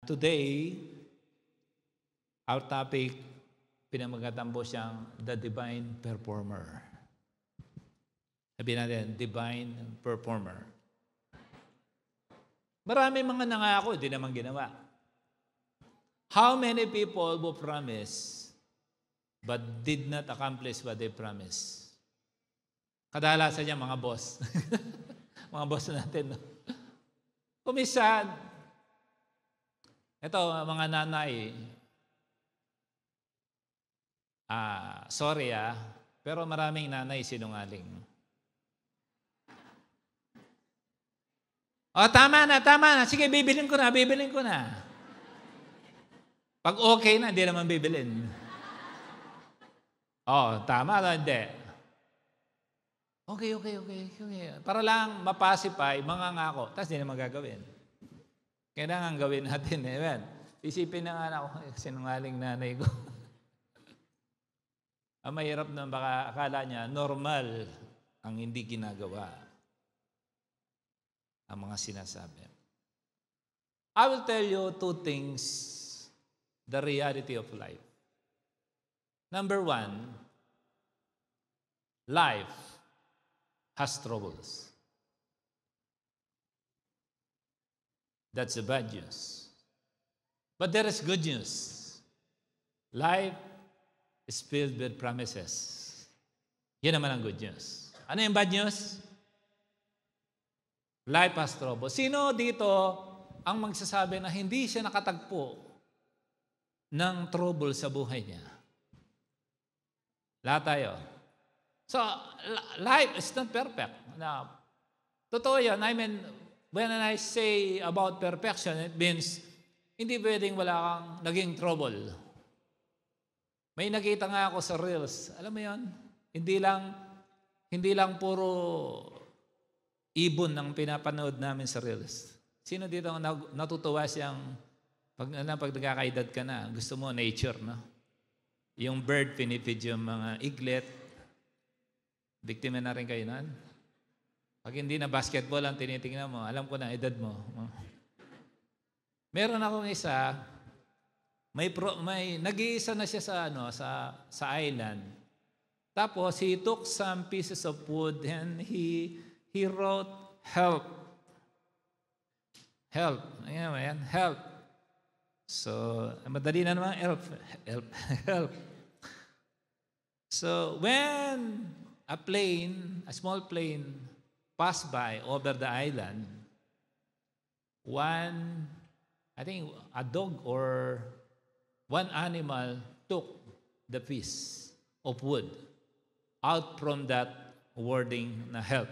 Today, our topic, pinamagatan po siyang the divine performer. Sabihin natin, divine performer. Marami mga nangako, hindi naman ginawa. How many people who promise but did not accomplish what they promised? Kadalasan niya mga boss. Mga boss natin. No? Kumisan, ito mga nanay, sorry pero maraming nanay sinungaling. Tama na. Sige, bibilin ko na. Pag okay na, hindi naman bibilin. Tama o hindi? Okay. Para lang mapacify, mga ngako, tapos hindi naman gagawin. Kailangan gawin natin. Amen. Isipin na nga ako, sinungaling nanay ko. Ang mahirap na baka akala niya, normal ang hindi ginagawa. Ang mga sinasabi. I will tell you two things, the reality of life. Number one, life has troubles. That's the bad news. But there is good news. Life is filled with promises. Yan naman ang good news. Ano yung bad news? Life has trouble. Sino dito ang magsasabi na hindi siya nakatagpo ng trouble sa buhay niya? Lahat tayo. So, life is not perfect. Now, totoo yan. I mean, when I say about perfection, it means hindi pwedeng wala kang naging trouble. May nakita nga ako sa Reels. Alam mo yun? Hindi lang puro ibon ang pinapanood namin sa Reels. Sino dito ang natutuwa siyang pag nagkakaedad ka na, gusto mo nature, no? Yung bird, pinipid yung mga iglet. Biktima na rin kayo nun. Pag hindi na basketball ang tinitingnan mo, alam ko na edad mo. Meron akong isa, nag-iisa na siya sa island. Tapos he took some pieces of wood and he wrote help. Help. Ayan, help. So, madali na naman, help. So, when a small plane passed by over the island, I think a dog or one animal took the piece of wood out from that wording na help.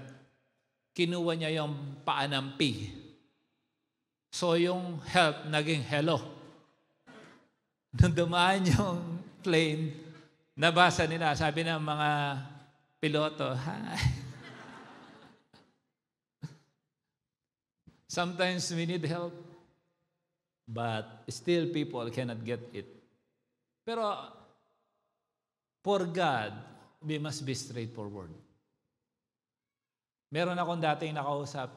Kinuha niya yung paanampi. So yung help naging hello. Nung dumaan yung plane, nabasa nila, sabi ng mga piloto, hi. Sometimes we need help, but still people cannot get it. Pero for God, we must be straightforward. Meron akong dating nakausap,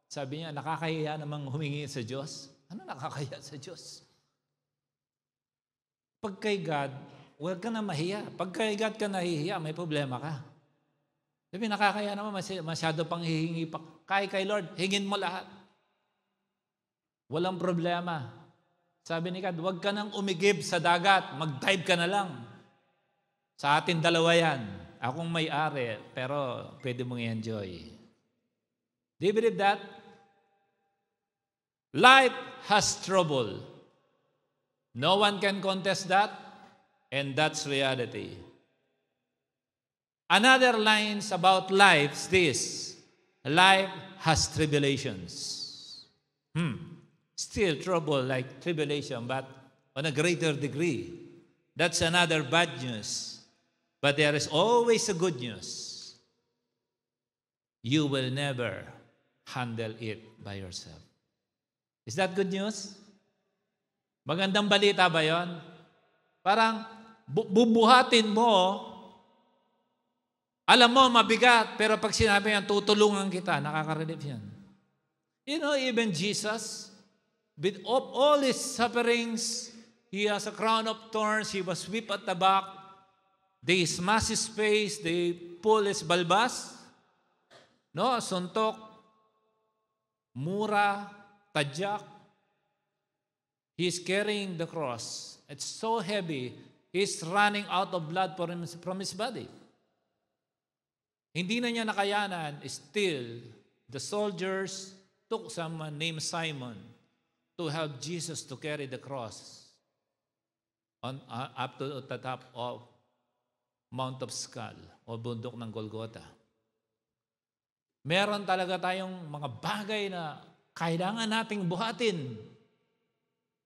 sabi niya, nakakahiya namang humingi sa Diyos. Ano nakakahiya sa Diyos? Pag kay God, huwag ka na mahiya. Pag kay God ka nahihiya, may problema ka. Sabi, nakakahiya naman, masyado pang hihingi pa. Kay Lord, hingin mo lahat. Walang problema. Sabi ni God, huwag ka nang umigib sa dagat, mag-dive ka na lang. Sa atin dalawa yan. Akong may-ari, pero pwede mong i-enjoy. Do you believe that? Life has trouble. No one can contest that, and that's reality. Another lines about life is this. Life has tribulations. Still trouble like tribulation, but on a greater degree. That's another bad news. But there is always a good news. You will never handle it by yourself. Is that good news? Magandang balita ba yon? Parang bubuhatin mo, alam mo mabigat, pero pag sinabi yan, tutulungan kita, nakaka-relieve yan. You know, even Jesus, With of all his sufferings, he has a crown of thorns. He was whipped at the back. They smash his face. They pull his balbas. No, suntok, mura, tadyak. He's carrying the cross. It's so heavy. He's running out of blood from his body. Hindi na niya nakayanan. Still, the soldiers took someone named Simon to help Jesus to carry the cross up to the top of Mount of Skull o bundok ng Golgotha. Meron talaga tayong mga bagay na kailangan nating buhatin.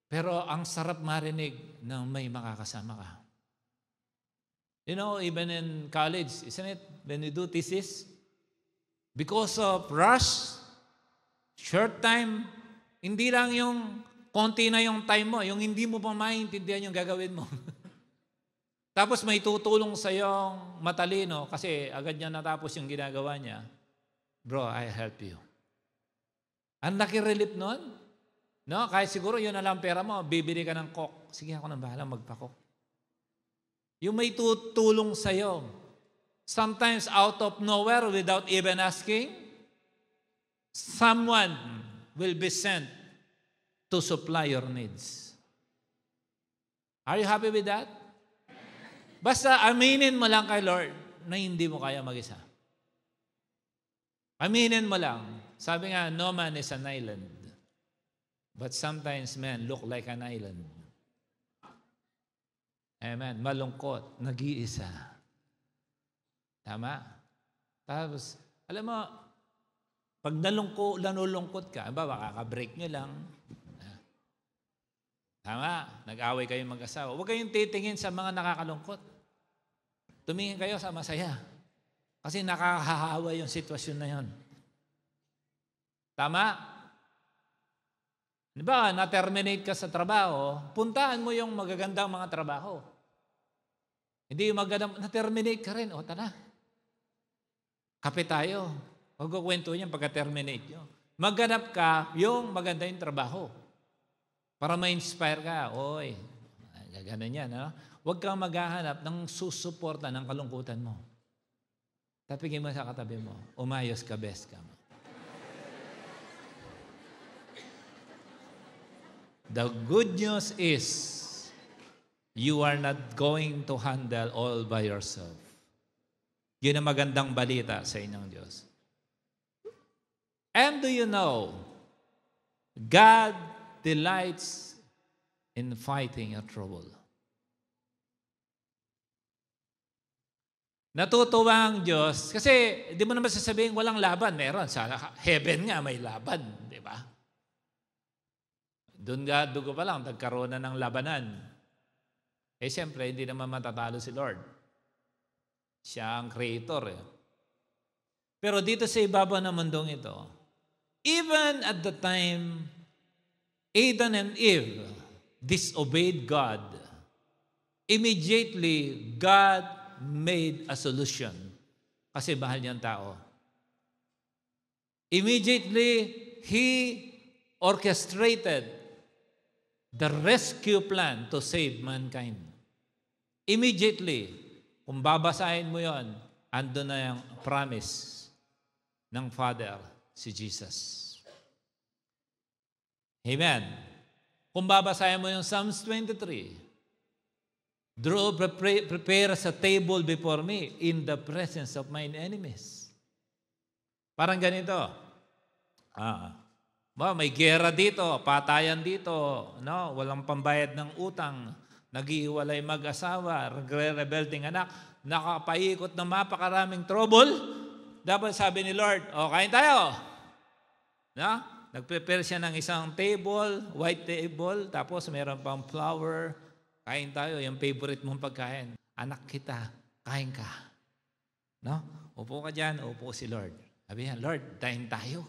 Pero ang sarap marinig na may makakasama ka. You know, even in college, isn't it? When you do thesis, because of rush, short time, hindi lang yung konti na yung time mo, yung hindi mo pa maintindihan yung gagawin mo. Tapos may tutulong sa yung matalino kasi agad niya natapos yung ginagawa niya. Bro, I help you. Ang laki relief nun. No? Kahit siguro yun na lang pera mo, bibili ka ng coke. Sige, ako nang bahala magpa-coke. Yung may tutulong sa'yo. Sometimes out of nowhere, without even asking, someone will be sent to supply your needs. Are you happy with that? Basta aminin mo lang kay Lord na hindi mo kaya mag-isa. Aminin mo lang. Sabi nga, no man is an island. But sometimes men look like an island. Amen. Malungkot, nag-iisa. Tama? Tapos, alam mo, pag nalulungkot ka, baka kakabreak nyo lang. Tama? Nag-away kayong mag-asawa. Huwag kayong titingin sa mga nakakalungkot. Tumingin kayo sa masaya. Kasi nakakahawa yung sitwasyon na yon. Tama? Di ba, na-terminate ka sa trabaho, puntaan mo yung magagandang mga trabaho. Hindi yung magandang, na-terminate ka rin. O, tara. Kape tayo. Huwag ko kwento niyan pagka-terminate nyo. Maghanap ka yung maganda yung trabaho. Para ma-inspire ka. Oy, gaganan yan. No? Huwag kang maghahanap ng susuporta ng kalungkutan mo. Tapigin mo sa katabi mo. Umayos ka, best ka mo. The good news is, you are not going to handle all by yourself. Yun ang magandang balita sa inyong Diyos. And do you know, God delights in fighting your trouble. Natutuwa ang Diyos, kasi di mo naman sasabihin walang laban. Meron. Sa heaven nga may laban. Di ba? Doon ko pa lang, nagkaroon na ng labanan. Eh siyempre, hindi naman matatalo si Lord. Siya ang creator. Eh. Pero dito sa ibabaw ng mundong ito, even at the time Adam and Eve disobeyed God, immediately God made a solution. Kasi mahal niya ang tao. Immediately, He orchestrated the rescue plan to save mankind. Immediately, kung babasahin mo yon, ando na yung promise ng Father, si Jesus. Amen. Kung babasahin mo yung Psalms 23, Draw, prepare a table before me in the presence of mine enemies. Parang ganito. May gera dito, patayan dito, no? Walang pambayad ng utang, naghihiwalay mag-asawa, nagre-rebelding anak, nakapaikot na mapakaraming trouble. Dapat sabi ni Lord, kain tayo. No? Nag-prepare siya ng isang table, white table, tapos meron pang flour. Kain tayo, yung favorite mong pagkain. Anak kita, kain ka. No? Upo ka dyan, upo si Lord. Sabi niya, Lord, kain tayo.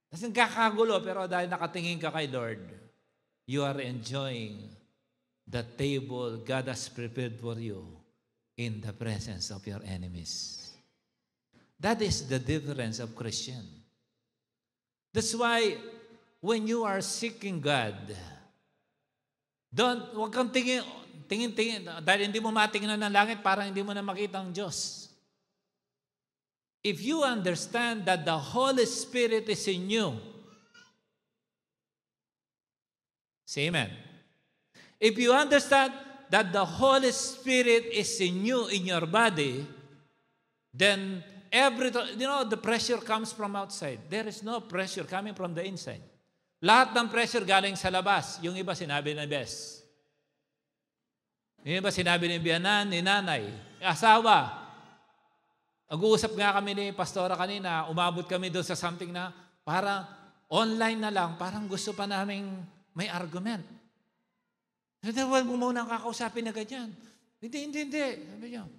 Kasi kakagulo, pero dahil nakatingin ka kay Lord, you are enjoying the table God has prepared for you in the presence of your enemies. That is the difference of Christian. That's why when you are seeking God, huwag kang tingin, dahil hindi mo matingnan ng langit, parang hindi mo na makita ang Diyos. If you understand that the Holy Spirit is in you, say amen. If you understand that the Holy Spirit is in you, in your body, then the pressure comes from outside. There is no pressure coming from the inside. Lahat ng pressure galing sa labas. Yung iba sinabi ni Bes. Yung iba sinabi ni biyanan, ni nanay, asawa. Nag-uusap nga kami ni Pastora kanina, umabot kami doon sa something na parang online na lang, parang gusto pa naming may argument. Huwag mo muna kakausapin na ganyan. Hindi. Sabi niya,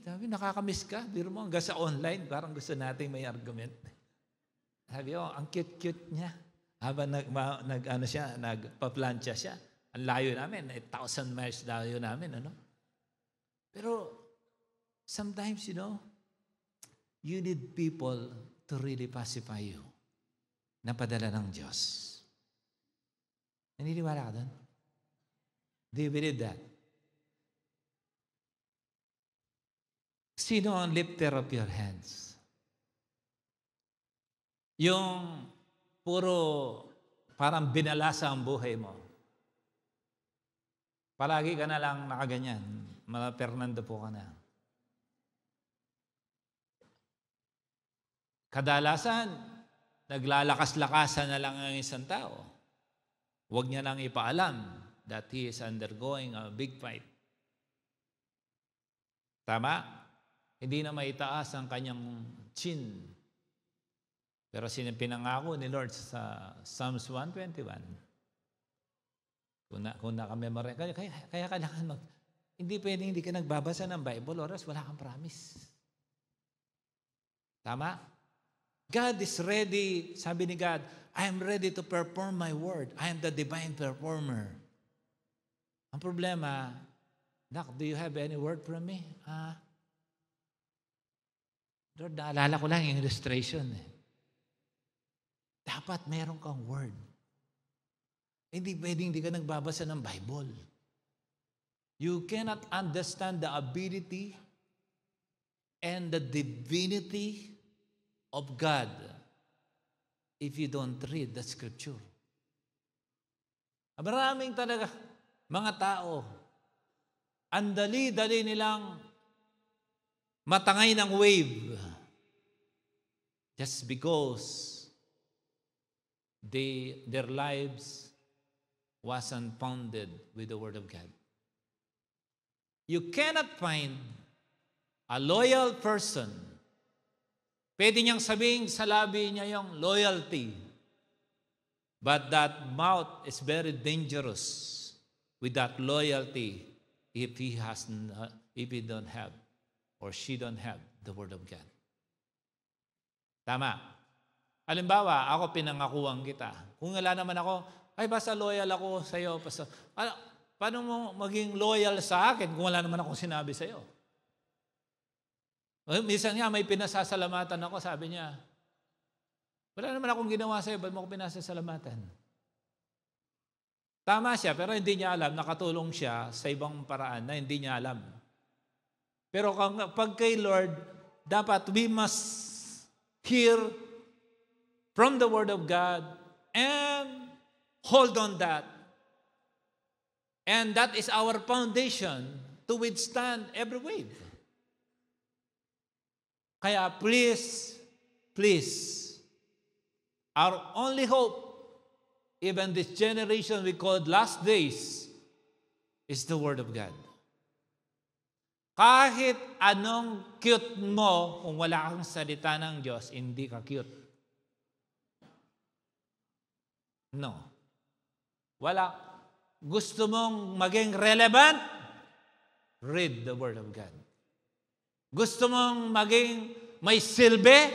sabi, nakakamiss ka. Biro mo hanggang sa online, parang gusto natin may argument. Sabi ko, ang cute-cute niya. Habang nagpa-plancha siya. Ang layo namin, 1,000 miles layo namin. Pero sometimes, you need people to really pacify you. Napadala ng Diyos. Naniniwala ka doon? Do you believe that? Sino ang lifter of your hands? Yung puro parang binalasa ang buhay mo. Palagi ka na lang nakaganyan. Mga Fernando po ka na. Kadalasan, naglalakas-lakasan na lang ang isang tao. Huwag niya nang ipaalam that he is undergoing a big fight. Tama? Hindi na maitaas ang kanyang chin. Pero pinangako ni Lord sa Psalms 121. Kung nakamemorya, kaya kailangan hindi pwedeng hindi ka nagbabasa ng Bible oras wala kang promise. Tama? God is ready, sabi ni God, I am ready to perform my word. I am the divine performer. Ang problema, Doc, do you have any word from me? Lord, naalala ko lang yung illustration. Dapat meron kang word. Hindi pwedeng hindi ka nagbabasa ng Bible. You cannot understand the ability and the divinity of God if you don't read the Scripture. Maraming talaga mga tao, ang dali-dali nilang matangay ng wave just because their lives wasn't founded with the Word of God. You cannot find a loyal person. Pwede niyang sabihin sa labi niya yung loyalty. But that mouth is very dangerous with that loyalty if he don't have or she don't have the Word of God. Tama. Halimbawa, ako pinangakuan kita. Kung wala naman ako, ay basta loyal ako sa iyo. Paano mo maging loyal sa akin kung wala naman akong sinabi sa iyo? Minsan nga may pinasasalamatan ako, sabi niya, wala naman akong ginawa sa iyo, ba't mo ako pinasasalamatan? Tama siya, pero hindi niya alam, nakatulong siya sa ibang paraan na hindi niya alam. Pero pag kay Lord, dapat we must hear from the Word of God and hold on that. And that is our foundation to withstand every wave. Kaya please, our only hope, even this generation we call last days, is the Word of God. Kahit anong cute mo, kung wala kang salita ng Diyos, hindi ka cute. No. Wala. Gusto mong maging relevant? Read the Word of God. Gusto mong maging may silbi?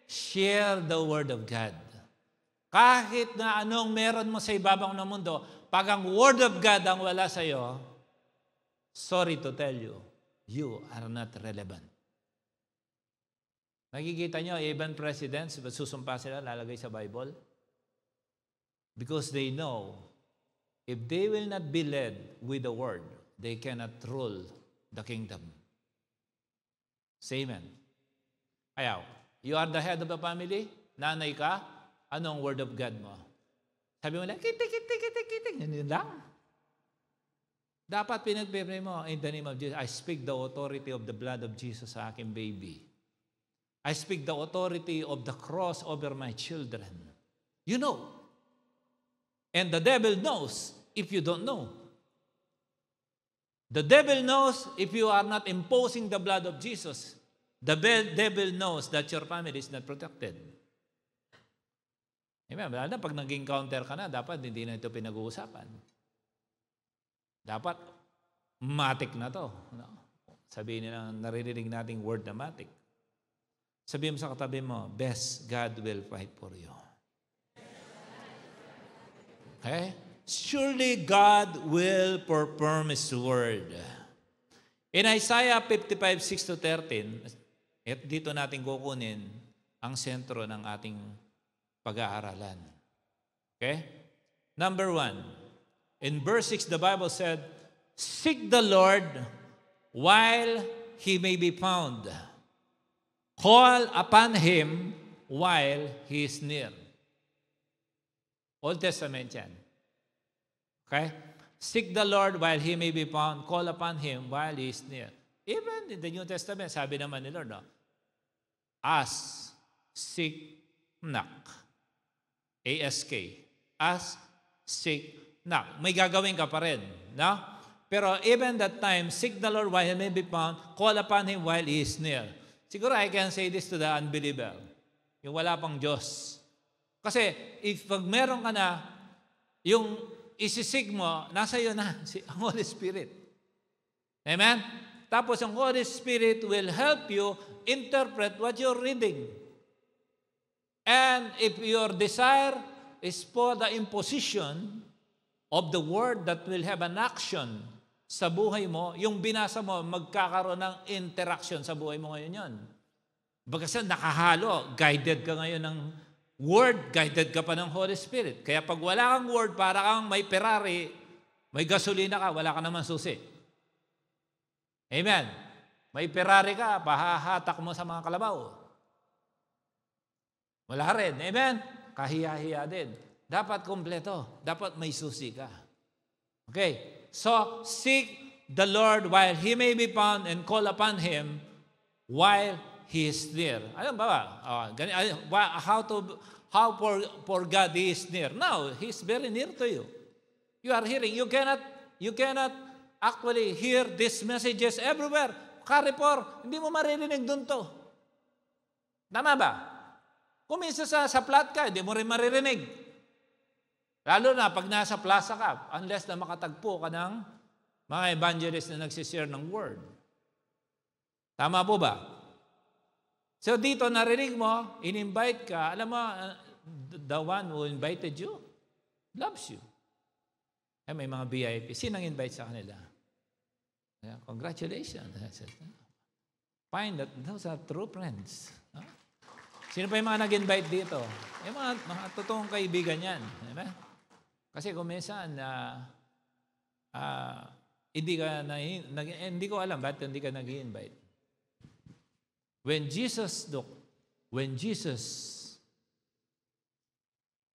Share the Word of God. Kahit na anong meron mo sa ibabaw ng mundo, pag ang Word of God ang wala sa iyo, sorry to tell you, you are not relevant. Nakikita nyo, even presidents, susumpa sila, lalagay sa Bible. Because they know if they will not be led with the word, they cannot rule the kingdom. Say amen. Ayaw. You are the head of the family, nanay ka, anong word of God mo? Sabi mo lang, kitik. Yun lang. Dapat pinagpipray mo, in the name of Jesus, I speak the authority of the blood of Jesus sa aking baby. I speak the authority of the cross over my children. You know. And the devil knows if you don't know. The devil knows if you are not imposing the blood of Jesus. The devil knows that your family is not protected. Amen. Lalo na pag nag-encounter ka na, dapat hindi na ito pinag-uusapan. Dapat matik na to. No? Sabihin nila, naririnig nating word na matik. Sabihin mo sa katabi mo, best, God will fight for you. Okay? Surely God will perform His word. In Isaiah 55:6-13, at dito natin kukunin ang sentro ng ating pag-aaralan. Okay? Number 1, in verse 6, the Bible said, seek the Lord while He may be found. Call upon Him while He is near. Old Testament yan. Okay? Seek the Lord while He may be found. Call upon Him while He is near. Even in the New Testament, sabi naman ni Lord, no? Ask, seek, knock. ASK. Ask, seek, knock. May gagawin ka pa rin. No? Pero even that time, seek the Lord while He may be found. Call upon Him while He is near. Siguro I can say this to the unbeliever. Yung wala pang Diyos. Kasi if pag meron ka na, yung isisig mo, nasa iyo na, ang Holy Spirit. Amen? Tapos ang Holy Spirit will help you interpret what you're reading. And if your desire is for the imposition of the word that will have an action sa buhay mo, yung binasa mo, magkakaroon ng interaction sa buhay mo ngayon yun. Bagasa nakahalo, guided ka ngayon ng word, guided ka pa ng Holy Spirit. Kaya pag wala kang word, para kang may Ferrari, may gasolina ka, wala ka naman susi. Amen. May Ferrari ka, pahahatak mo sa mga kalabaw. Wala rin. Amen. Kahiya-hiya din. Dapat kompleto. Dapat may susi ka. Okay. So, seek the Lord while He may be found and call upon Him while He is near. Alam ba? How for God He is near? Now, He is very near to you. You are hearing. You cannot actually hear these messages everywhere. Carrefour, hindi mo maririnig doon to. Tama ba? Kung minsan sa flat ka, hindi mo rin maririnig. Lalo na pag nasa plaza ka, unless na makatagpo ka ng mga evangelists na nagsishare ng word. Tama po ba? So dito narinig mo, in-invite ka, alam mo, the one who invited you loves you. May mga VIP. Sinang invite sa kanila? Congratulations. Find that those are true friends. Sino pa yung mga nag-invite dito? Yung mga totoong kaibigan yan. Diba? Kasi kung minsan, hindi ko alam ba't hindi ka nag-invite. When Jesus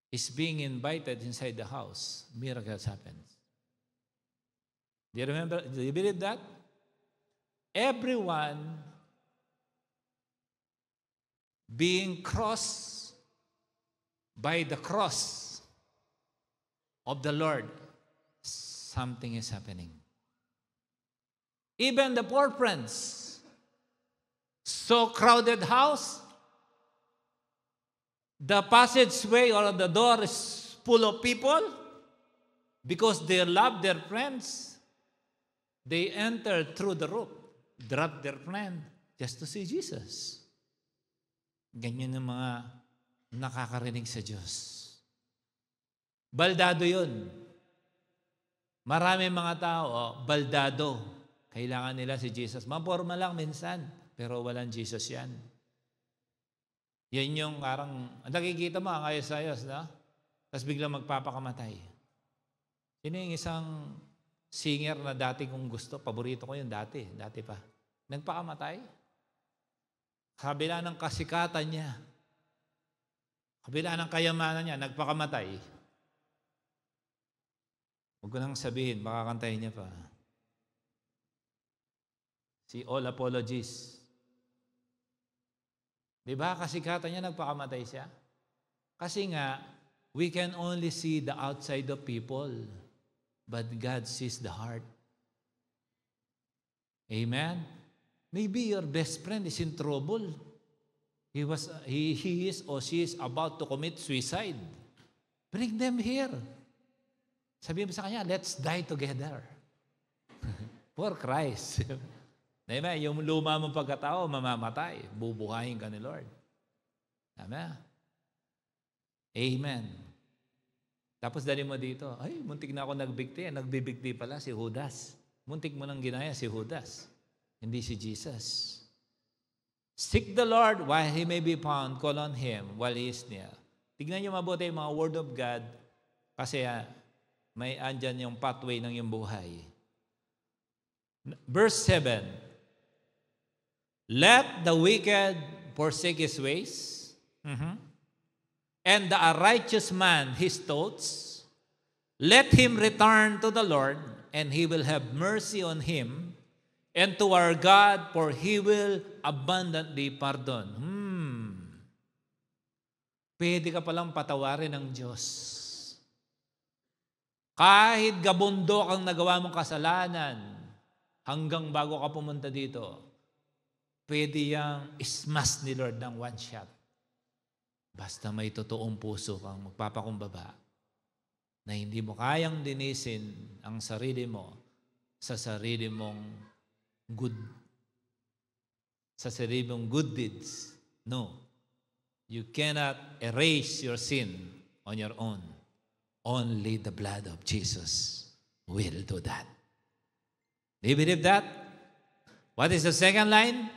is being invited inside the house, miracles happens. Do you remember? Do you believe that? Everyone being crossed by the cross of the Lord, something is happening. Even the poor friends, so crowded house, the passageway or the door is full of people because they love their friends. They enter through the roof, drop their friend just to see Jesus. Ganyan ang mga nakakarinig sa Diyos. Baldado yun. Marami mga tao, baldado. Kailangan nila si Jesus. Maporma lang minsan, pero walang Jesus yan. Yan yung parang, nakikita mo ang ayos-ayos, no? tapos biglang magpapakamatay. Sino yung isang singer na dati kong gusto? Paborito ko yun dati pa. Nagpakamatay. Kabila ng kasikatan niya, kabila ng kayamanan niya, nagpakamatay. Huwag ko nang sabihin, baka kantahin niya pa. Si All Apologies. Di ba kasikatan niya, nagpakamatay siya? Kasi nga, we can only see the outside of people, but God sees the heart. Amen? Maybe your best friend is in trouble. He is or she is about to commit suicide. Bring them here. Sabihin mo sa kanya, let's die together. For Christ. Diba? Yung luma mong pagkatao, mamamatay. Bubuhayin ka ni Lord. Amen? Amen. Tapos dali mo dito, ay, muntik na ako nagbigti. Nagbibigti pala si Judas. Muntik mo nang ginaya si Judas. Hindi si Jesus. Seek the Lord while He may be found. Call on Him while He is near. Tignan niyo mabuti yung mga Word of God kasi may andyan yung pathway ng iyong buhay. Verse 7. Let the wicked forsake his ways, and the righteous man his thoughts. Let him return to the Lord, and He will have mercy on him, and to our God, for He will abundantly pardon. Pwede ka palang patawarin ng Diyos. Kahit gabundok ang nagawa mong kasalanan, hanggang bago ka pumunta dito, pwede yang ismas ni Lord ng one shot. Basta may totoong puso kang magpapakumbaba na hindi mo kayang dinisin ang sarili mo sa sarili mong good deeds. No. You cannot erase your sin on your own. Only the blood of Jesus will do that. Do you believe that? What is the second line?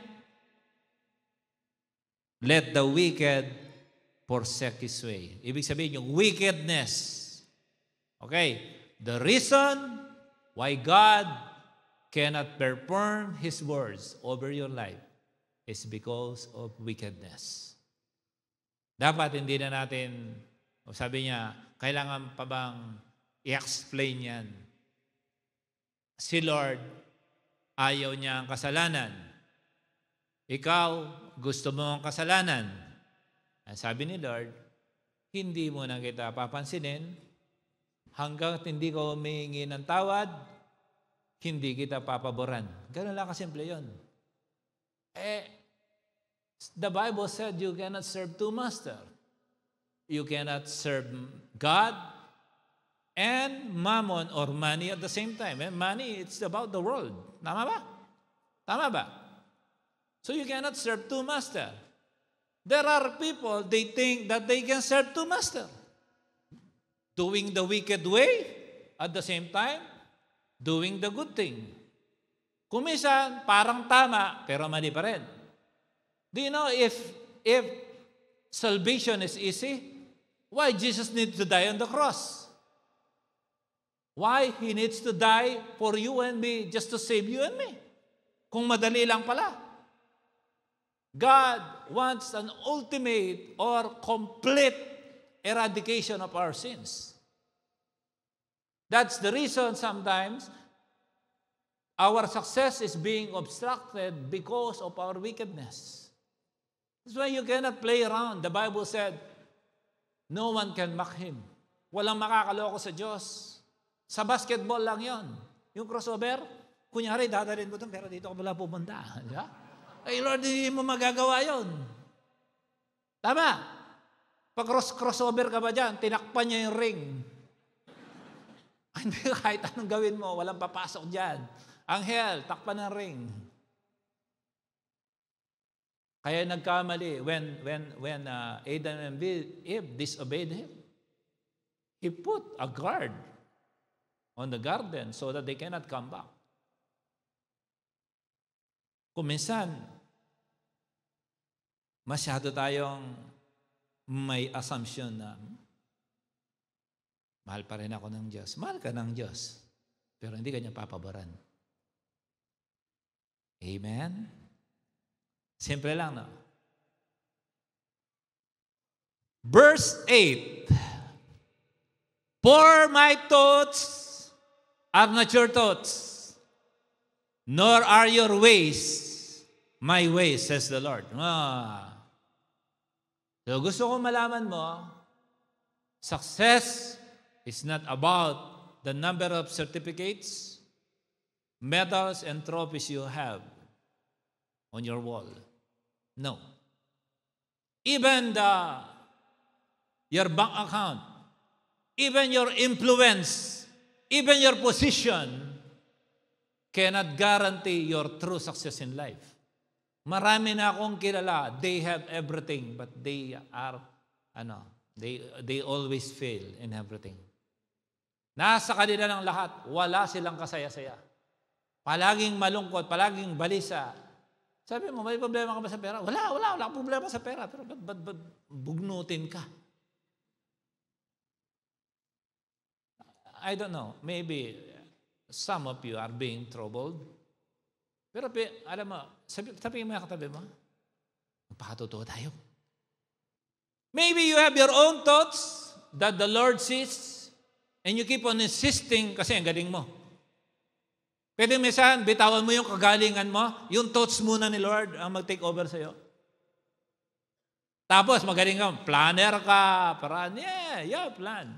Let the wicked forsake his way. Ibig sabihin yung wickedness. Okay, the reason why God cannot perform His words over your life is because of wickedness. Dapat hindi na natin, sabi niya, kailangan pa bang i-explain yan? Si Lord, ayaw niya ang kasalanan. Ikaw, gusto mo ang kasalanan. Sabi ni Lord, hindi mo na kita papansinin hanggang hindi ka humihingi ng tawad, hindi kita papaboran. Ganun lang kasimple yun. The Bible said you cannot serve two masters. You cannot serve God and mammon or money at the same time. Money, it's about the world. Tama ba? Tama ba? So you cannot serve two masters. There are people, they think that they can serve two masters. Doing the wicked way, at the same time, doing the good thing. Kumisan, parang tama, pero mali pa rin. Do you know if salvation is easy, why Jesus needs to die on the cross? Why He needs to die for you and me, just to save you and me? Kung madali lang pala. God wants an ultimate or complete eradication of our sins. That's the reason sometimes our success is being obstructed because of our wickedness. That's why you cannot play around. The Bible said, no one can mock Him. Walang makakaloko sa Diyos. Sa basketball lang yon. Yung crossover, kunyari, dadalhin mo doon, pero dito ka pala pupunta. Di ba? Ay, Lord, hindi mo magagawa yon. Tama. Pag crossover ka ba dyan, tinakpan niya yung ring. Hindi, kahit anong gawin mo, walang papasok dyan. Anghel, takpan ng ring. Kaya nagkamali when Adam and Eve disobeyed Him. He put a guard on the garden so that they cannot come back. Kung minsan, masyado tayong may assumption na Mahal pa rin ako ng Diyos. Mahal ka ng Diyos. Pero hindi ka niya papaboran. Amen? Simple lang, no? Verse 8. For my thoughts are not your thoughts, nor are your ways my ways, says the Lord. So gusto ko malaman mo, success is not about the number of certificates, medals, and trophies you have on your wall. No. Even your bank account, even your influence, even your position cannot guarantee your true success in life. Marami na akong kilala, they have everything, but they are, they always fail in everything. Nasa kanila ng lahat, wala silang kasaya-saya. Palaging malungkot, palaging balisa. Sabi mo, may problema ka ba sa pera? Wala akong problema sa pera. Pero ba't bugnutin ka? I don't know, maybe some of you are being troubled. Pero alam mo, sabihin mo yung katabi mo, magpakatotoo tayo. Maybe you have your own thoughts that the Lord sees and you keep on insisting kasi ang galing mo. Pwede minsan, bitawan mo yung kagalingan mo, yung thoughts muna ni Lord ang mag-take over sa'yo. Tapos magaling ka, planner ka, plan.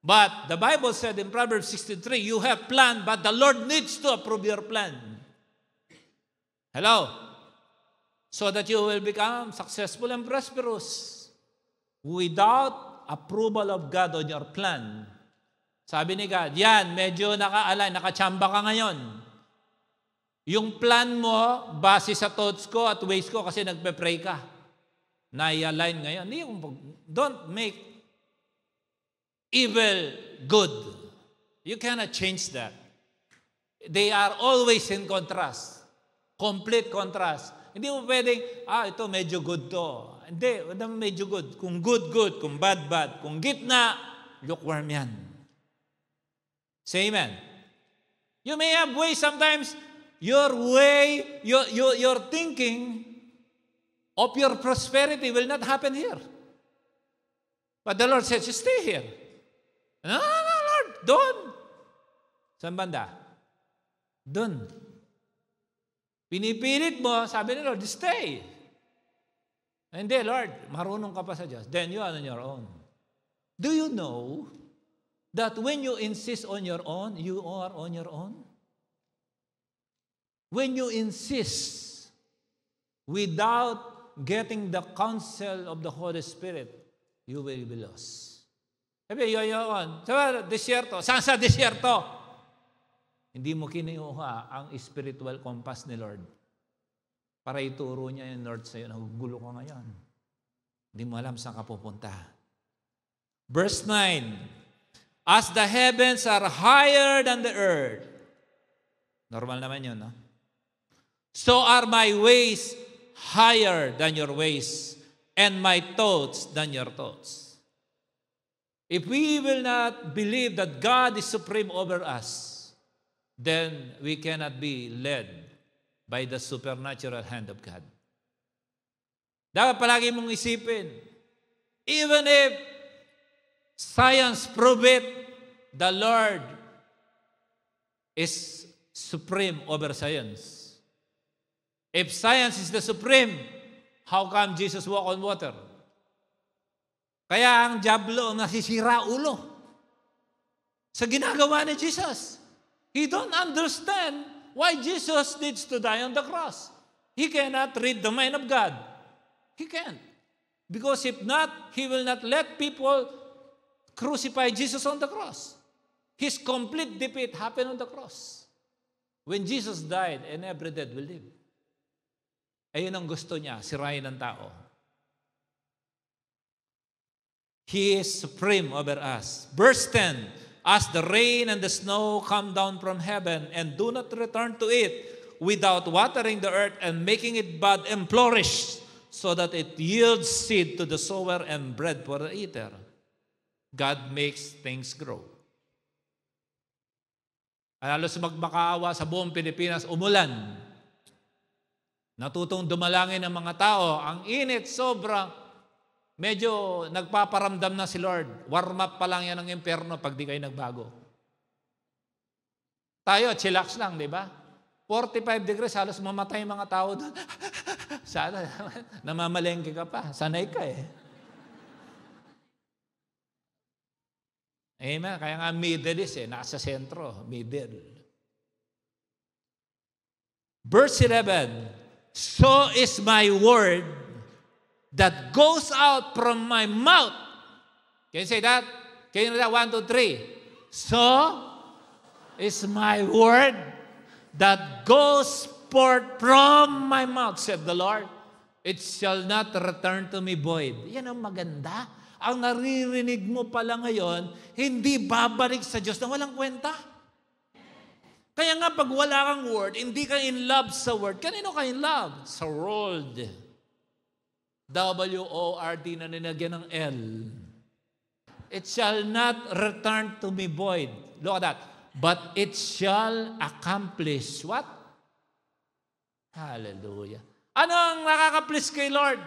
But the Bible said in Proverbs 16:3, you have planned, but the Lord needs to approve your plan. Hello? So that you will become successful and prosperous. Without approval of God on your plan. Sabi ni God, yan, medyo naka-align, nakachamba ka ngayon. Yung plan mo, base sa thoughts ko at ways ko kasi nagpe-pray ka. Na-align ngayon. Don't make evil good. You cannot change that. They are always in contrast. Complete contrast. Hindi mo pwedeng, ito medyo good to. Hindi, medyo good. Kung good, good. Kung bad, bad. Kung gitna, lukewarm yan. Say amen. You may have ways sometimes, your way, your thinking of your prosperity will not happen here. But the Lord says, you stay here. No, Lord, doon. Saan banda? Doon. Pinipilit mo, sabi ni Lord, stay. Hindi, Lord, marunong ka pa sa Diyos. Then you are on your own. Do you know that when you insist on your own, you are on your own? When you insist without getting the counsel of the Holy Spirit, you will be lost. Sabi, yun. Sa desierto. Saan sa desierto? Hindi mo kinuha ang spiritual compass ni Lord para ituro niya yung Lord sa'yo. Nagugulo ka ngayon. Hindi mo alam saan ka pupunta. Verse 9, as the heavens are higher than the earth. Normal naman yun, no? So are my ways higher than your ways, and my thoughts than your thoughts. If we will not believe that God is supreme over us, then we cannot be led by the supernatural hand of God. Dapat palagi mong isipin, even if science prove it, the Lord is supreme over science. If science is the supreme, how come Jesus walk on water? Kaya ang diablo nasisira ulo sa ginagawa ni Jesus. He don't understand why Jesus needs to die on the cross. He cannot read the mind of God. He can't. Because if not, He will not let people crucify Jesus on the cross. His complete defeat happened on the cross. When Jesus died, and every dead will live. Ayun ang gusto niya, sirain ng tao. He is supreme over us. Verse 10, as the rain and the snow come down from heaven and do not return to it without watering the earth and making it bud and flourish, so that it yields seed to the sower and bread for the eater. God makes things grow. Halos magmakaawa sa buong Pilipinas, umulan. Natutong dumalangin ng mga tao. Ang init, sobra. Medyo nagpaparamdam na si Lord. Warm up pa lang yan ng impyerno pag di kayo nagbago. Tayo, chillax lang, di ba? 45 degrees, halos mamatay yung mga tao doon. Sana, namamalengke ka pa. Sanay ka eh. Amen. Kaya nga Middle East nasa sentro. Middle. Verse 11, so is my word that goes out from my mouth. Can you say that? Can you read that? 1, 2, 3. So is my word that goes forth from my mouth, said the Lord. It shall not return to me void. Yan ang maganda. Ang naririnig mo pala ngayon, hindi babalik sa Diyos na walang kwenta. Kaya nga pag wala kang word, hindi ka in love sa word. Kanino ka in love? Sa world. W-O-R-D na ninagyan ng L. It shall not return to me void. Look at that. But it shall accomplish what? Hallelujah. Ano ang nakaka-please kay Lord?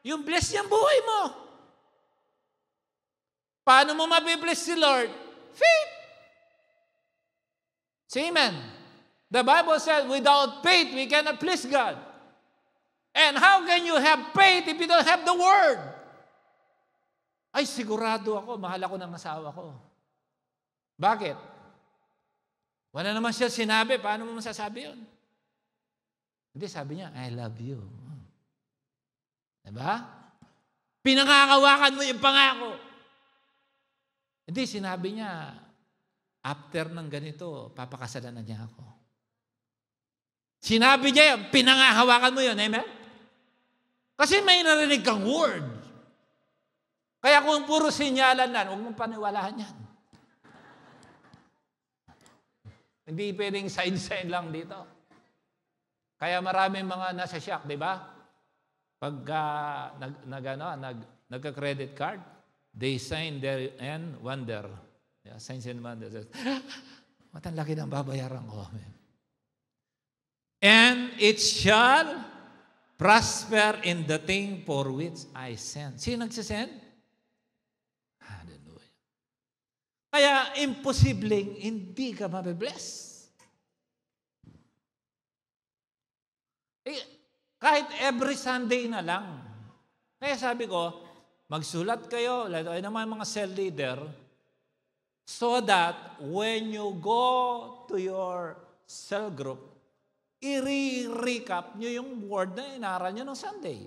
Yung bless niyang buhay mo. Paano mo mabibless si Lord? Faith. Say amen. The Bible says, without faith, we cannot please God. And how can you have faith if you don't have the Word? Ay, sigurado ako, mahal ako ng asawa ko. Bakit? Wala naman siya sinabi. Paano mo masasabi yun? Hindi, sabi niya, I love you. Diba? Pinangakawakan mo yung pangako. Hindi, sinabi niya, after ng ganito, papakasalan na niya ako. Sinabi niya yun, pinangahawakan mo yun, amen? Kasi may narinig kang word. Kaya kung puro sinyalan na, huwag mong paniwalaan yan. Hindi pwedeng sign-sign lang dito. Kaya maraming mga nasa shock, di ba? Pagka nagka-credit card, they sign there and wonder. Yeah, signs and wonder. Matang laki ng babayaran ko. And it shall prosper in the thing for which I send. Sino nagsisend? Hallelujah. Kaya imposibleng hindi ka mabibless. Kahit every Sunday na lang. Kaya sabi ko, magsulat kayo, lalo ay naman mga cell leader, so that when you go to your cell group, i-recap nyo yung word na inaral nyo ng Sunday.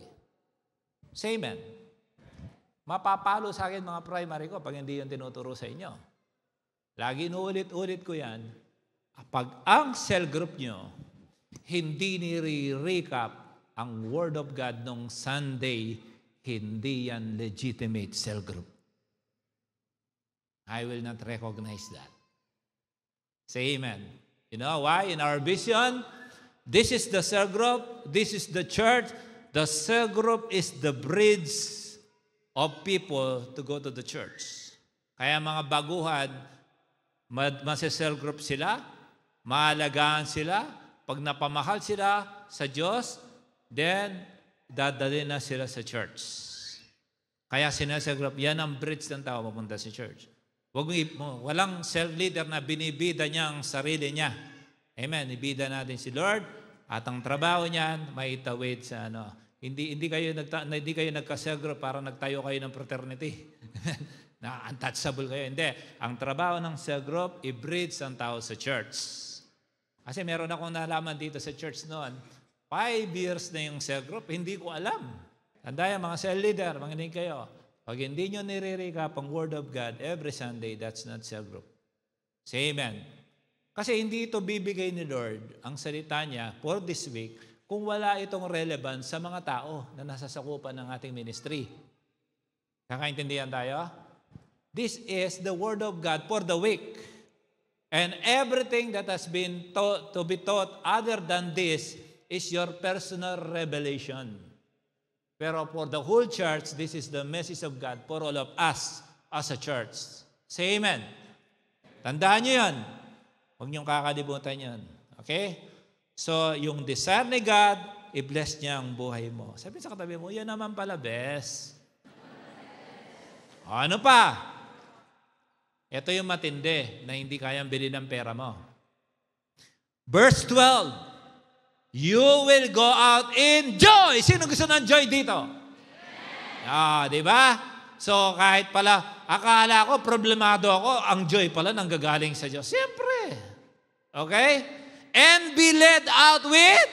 Say amen. Mapapalo sa akin mga primary ko pag hindi yung tinuturo sa inyo. Lagi inuulit-ulit ko yan. Pag ang cell group nyo, hindi nire-recap ang Word of God nung Sunday, hindi yan legitimate cell group. I will not recognize that. Say amen. You know why? In our vision, this is the cell group, this is the church. The cell group is the bridge of people to go to the church. Kaya mga baguhan, masa-cell group sila, maalagaan sila, pag napamahal sila sa Diyos, then dadalhin na sila sa church. Kaya sinasa group, yan ang bridge ng tao papunta sa church. Walang cell leader na binibida niya ang sarili niya. Amen. Ibida natin si Lord at ang trabaho niyan maitawid sa ano. Hindi kayo nagka-cell group para nagtayo kayo ng fraternity. Na untouchable kayo. Hindi. Ang trabaho ng cell group, i-bridge ang tao sa church. Kasi meron akong nalaman dito sa church noon, 5 years na yung cell group, hindi ko alam. Tandaan mga cell leader, manginig kayo. Pag hindi nyo nire-recap ang Word of God every Sunday, that's not cell group. Say amen. Kasi hindi ito bibigay ni Lord, ang salita niya, for this week, kung wala itong relevance sa mga tao na nasasakupan ng ating ministry. Kakaintindihan tayo? This is the Word of God for the week. And everything that has been taught, to be taught other than this is your personal revelation. Pero for the whole church, this is the message of God for all of us as a church. Say amen. Tandaan nyo yun. Huwag niyong kakalimutan yun. Okay? So, yung desire ni God, i-bless niya ang buhay mo. Sabi sa katabi mo, yan naman pala, best. Ano pa? Ito yung matindi na hindi kayang bilhin ng pera mo. Verse 12, you will go out in joy. Sino gusto ng joy dito? Di ba? So, kahit pala, akala ko, problemado ako, ang joy pala nanggagaling sa Diyos. Siyempre. Okay? And be led out with?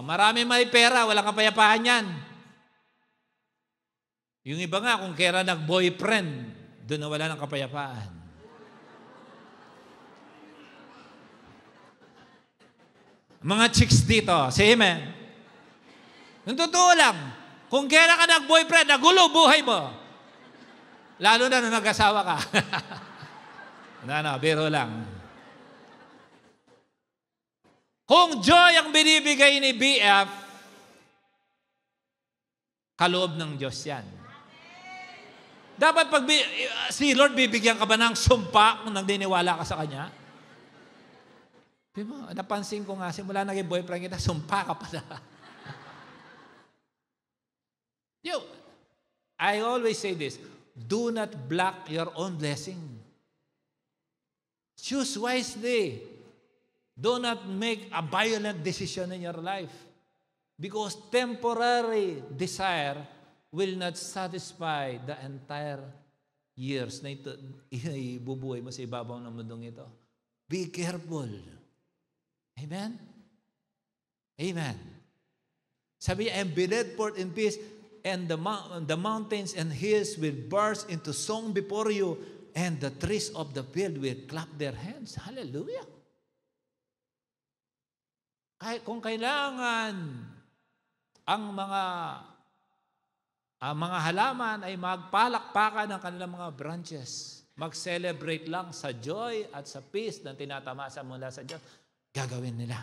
Marami may pera, walang kapayapaan yan. Yung iba nga, kung kaya nag-boyfriend, doon na wala ng kapayapaan. Mga chicks dito, say amen. Yung totoo lang, kung kaya ka nag-boyfriend, nagulo buhay mo. Lalo na nung nag-asawa ka. Biro lang. Kung joy ang binibigay ni BF, kaloob ng Diyos yan. Dapat pag si Lord bibigyan ka ba ng sumpa kung nagdiniwala ka sa Kanya? Diba? Napansin ko nga, simula naging boyfriend kita, sumpa ka pala. I always say this, do not block your own blessing. Choose wisely. Do not make a violent decision in your life. Because temporary desire will not satisfy the entire years na ito ibubuhay mo sa ibabaw ng mundong ito. Be careful. Amen? Amen. Sabi niya, and be led forth in peace, and the mountains and hills will burst into song before you, and the trees of the field will clap their hands. Hallelujah. Kung kailangan ang mga halaman ay magpalakpakan ng kanilang mga branches, mag-celebrate lang sa joy at sa peace na tinatamasa mula sa Diyos, gagawin nila.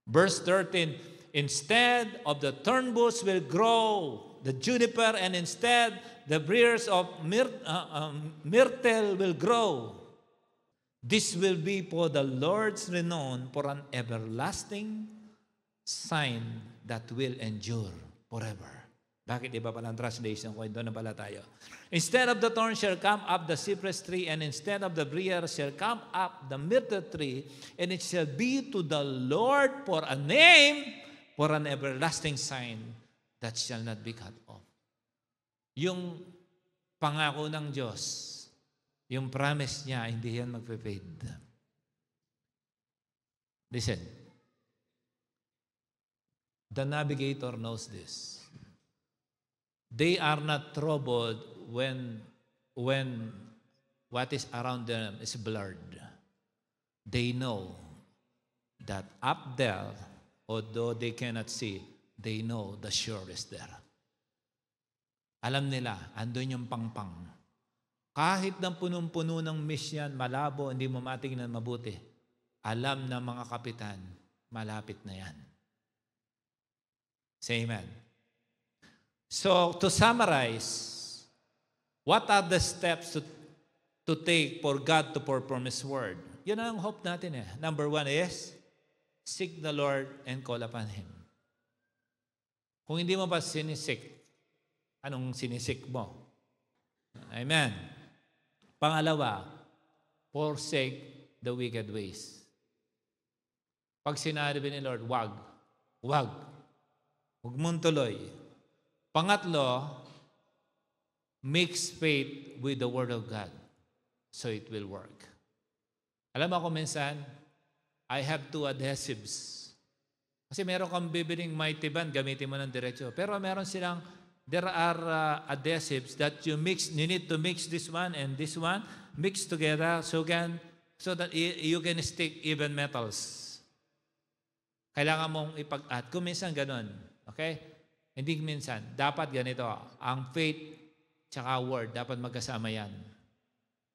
Verse 13, instead of the thorn bush will grow the juniper, and instead the briars of myrtle will grow. This will be for the Lord's renown, for an everlasting sign that will endure forever. Bakit iba palang translation ko? Doon na pala tayo. Instead of the thorn shall come up the cypress tree, and instead of the briar shall come up the myrtle tree, and it shall be to the Lord for a name, for an everlasting sign that shall not be cut off. Yung pangako ng Diyos, yung promise niya, hindi yan magpe-fade. Listen. The navigator knows this. They are not troubled when what is around them is blurred. They know that up there, although they cannot see, they know the shore is there. Alam nila, andun yung pangpang. Kahit ng punong-puno ng mist yan, malabo, hindi mo matingnan mabuti. Alam ng mga kapitan, malapit na yan. Say amen. So, to summarize, what are the steps to take for God to perform His word? Yun ang hope natin eh. Number 1 is, seek the Lord and call upon Him. Kung hindi mo pa sinisik, anong sinisik mo? Amen. Pangalawa, forsake the wicked ways. Pag sinabi ni Lord, wag mong tuloy. Pangatlo, mix faith with the Word of God so it will work. Alam mo ako minsan, I have 2 adhesives. Kasi meron kang bibiling mighty band, gamitin mo ng diretso. Pero meron silang, there are adhesives that you need to mix this one and this one, mix together so that you can stick even metals. Kailangan mong ipag-add. Kung minsan ganun, okay? Hindi minsan. Dapat ganito. Ang faith tsaka word, dapat magkasama yan.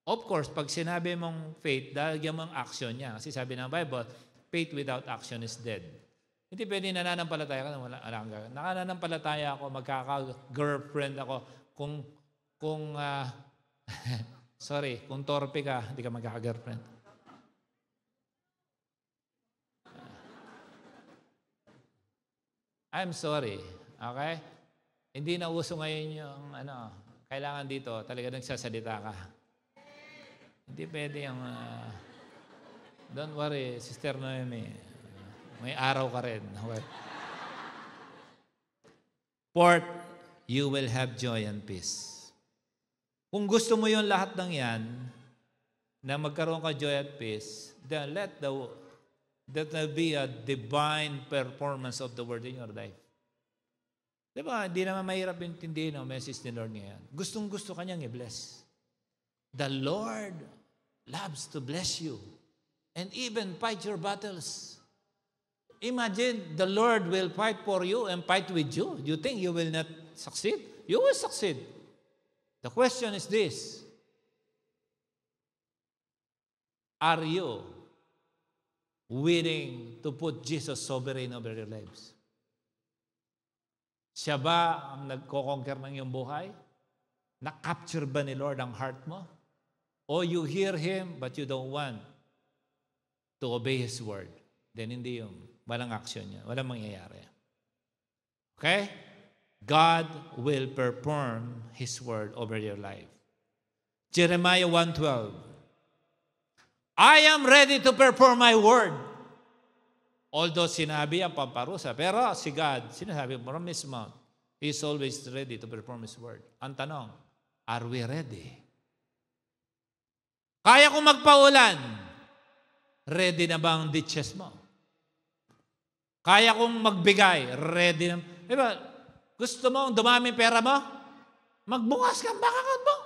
Of course, pag sinabi mong faith, dalagyan mo ang action niya. Kasi sabi ng Bible, faith without action is dead. Hindi pwede nananampalataya ka na wala kang gagawin. Nananampalataya ako, magkaka-girlfriend ako. kung, sorry, kung torpe ka, hindi ka magkaka-girlfriend. I'm sorry, okay? Hindi na uso ngayon yung, kailangan dito, talaga nagsasalita ka. Hindi pwede yung, don't worry, Sister Noemi, may araw ka rin. Okay? Fourth, you will have joy and peace. Kung gusto mo yung lahat ng yan, na magkaroon ka joy at peace, then let there be a divine performance of the word in your life. Diba? Hindi naman mahirap intindihin ang message ni Lord ngayon. Gustong-gusto kanyang i-bless. The Lord loves to bless you and even fight your battles. Imagine the Lord will fight for you and fight with you. You think you will not succeed? You will succeed. The question is this. Are you willing to put Jesus sovereign over your lives? Siya ba ang nagko-conquer ng iyong buhay? Na-capture ba ni Lord ang heart mo? O you hear Him but you don't want to obey His word? Then hindi yung walang action niya. Walang mangyayari. Okay? God will perform His word over your life. Jeremiah 1:12. I am ready to perform my word. Although sinabi ang pamparusa, pero si God, sinasabi from His mouth, He is always ready to perform His word. Ang tanong, are we ready? Kaya kong magpaulan. Ready na ba ang ditches mo? Kaya kong magbigay. Ready na. Diba, gusto mo dumami pera mo? Magbukas ka ang bank account mo.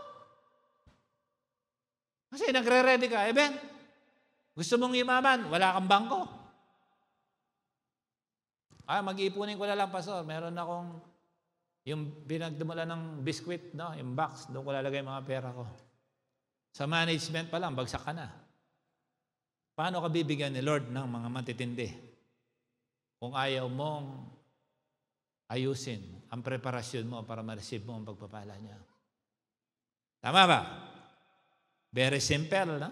Kasi nagre-ready ka. Amen? Gusto mong imaman, wala kang bangko. Mag-iipunin ko na lang, Pastor. Meron akong yung pinagdumala ng biskwit, no? Yung box, doon ko lalagay mga pera ko. Sa management pa lang, bagsak ka na. Paano ka bibigyan ni Lord ng mga matitindi? Kung ayaw mong ayusin ang preparasyon mo para ma-receive mo ang pagpapala niya. Tama ba? Very simple, no?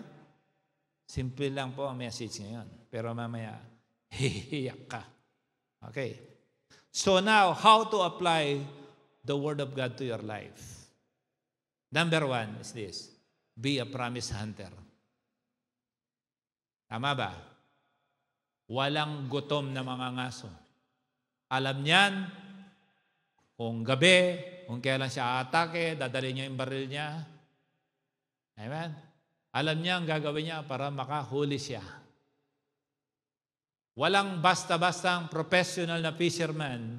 Simple lang po ang message ngayon. Pero mamaya, hihiyak ka. Okay. So now, how to apply the Word of God to your life? Number 1 is this. Be a promise hunter. Tama ba? Walang gutom na mga ngaso. Alam niyan kung gabi, kung kailan siya atake, dadalhin niya yung baril niya. Amen? Alam niya ang gagawin niya para makahuli siya. Walang basta-bastang professional na fisherman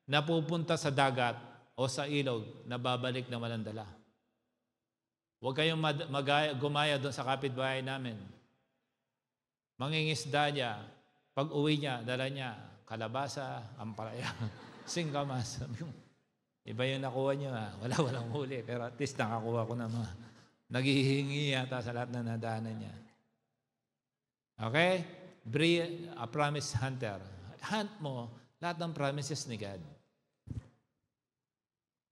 na pupunta sa dagat o sa ilog na babalik na walang dala. Huwag kayong gumaya doon sa kapitbahay namin. Mangingisda niya, pag uwi niya, dala niya, kalabasa, ampalaya, singkamas. Iba yung nakuha niya. Walang huli, pero at least nakakuha ko na mga naghihingi yata sa lahat na nadaanan niya. Okay? Be a promise hunter. Hunt mo lahat ng promises ni God.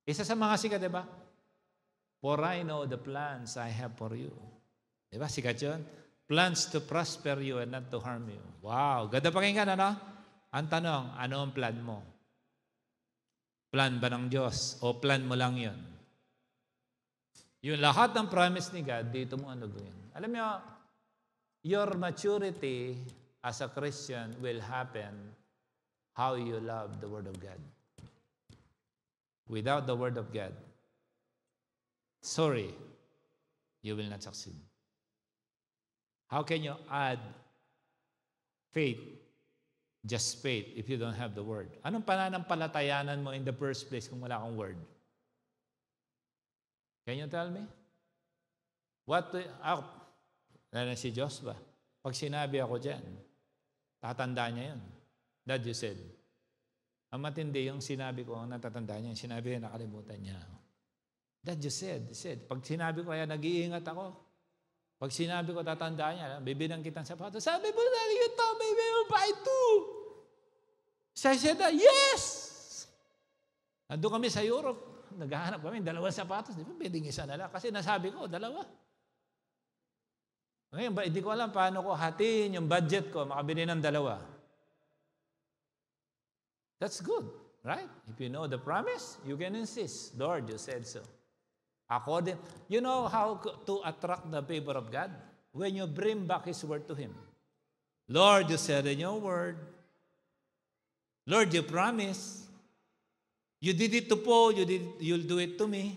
Isa sa mga sikat, diba? For I know the plans I have for you. Diba? Sikat yun? Plans to prosper you and not to harm you. Wow! Ganda pakinggan, ano? Ang tanong, ano ang plan mo? Plan ba ng Diyos? O plan mo lang yun? Yung lahat ng promise ni God, dito mo ano gawin. Alam niyo, your maturity as a Christian will happen how you love the Word of God. Without the Word of God, sorry, you will not succeed. How can you add faith, just faith, if you don't have the Word? Anong pananampalatayanan mo in the first place kung wala kang Word? Can you tell me? Na si Joshua, pag sinabi ako dyan, tatanda niya yun. That you said. Ang matindi yung sinabi ko, ang natatanda niya, sinabi niya, nakalimutan niya. That you said. Pag sinabi ko, kaya nag-iingat ako. Pag sinabi ko, tatanda niya, bibinang kitang sapatos. Sabi mo, you told me we will buy two. So I said, yes! Nandun kami sa Europe. naghahanap kami, 2 sapatos. Di ba pwedeng isa na lang? Kasi nasabi ko, 2. Ngayon, hindi ko alam paano ko hatiin yung budget ko, makabili ng 2. That's good, right? If you know the promise, you can insist. Lord, you said so. You know how to attract the favor of God? When you bring back His word to Him. Lord, you said in your word. Lord, you promised. You did it to Paul, you'll do it to me.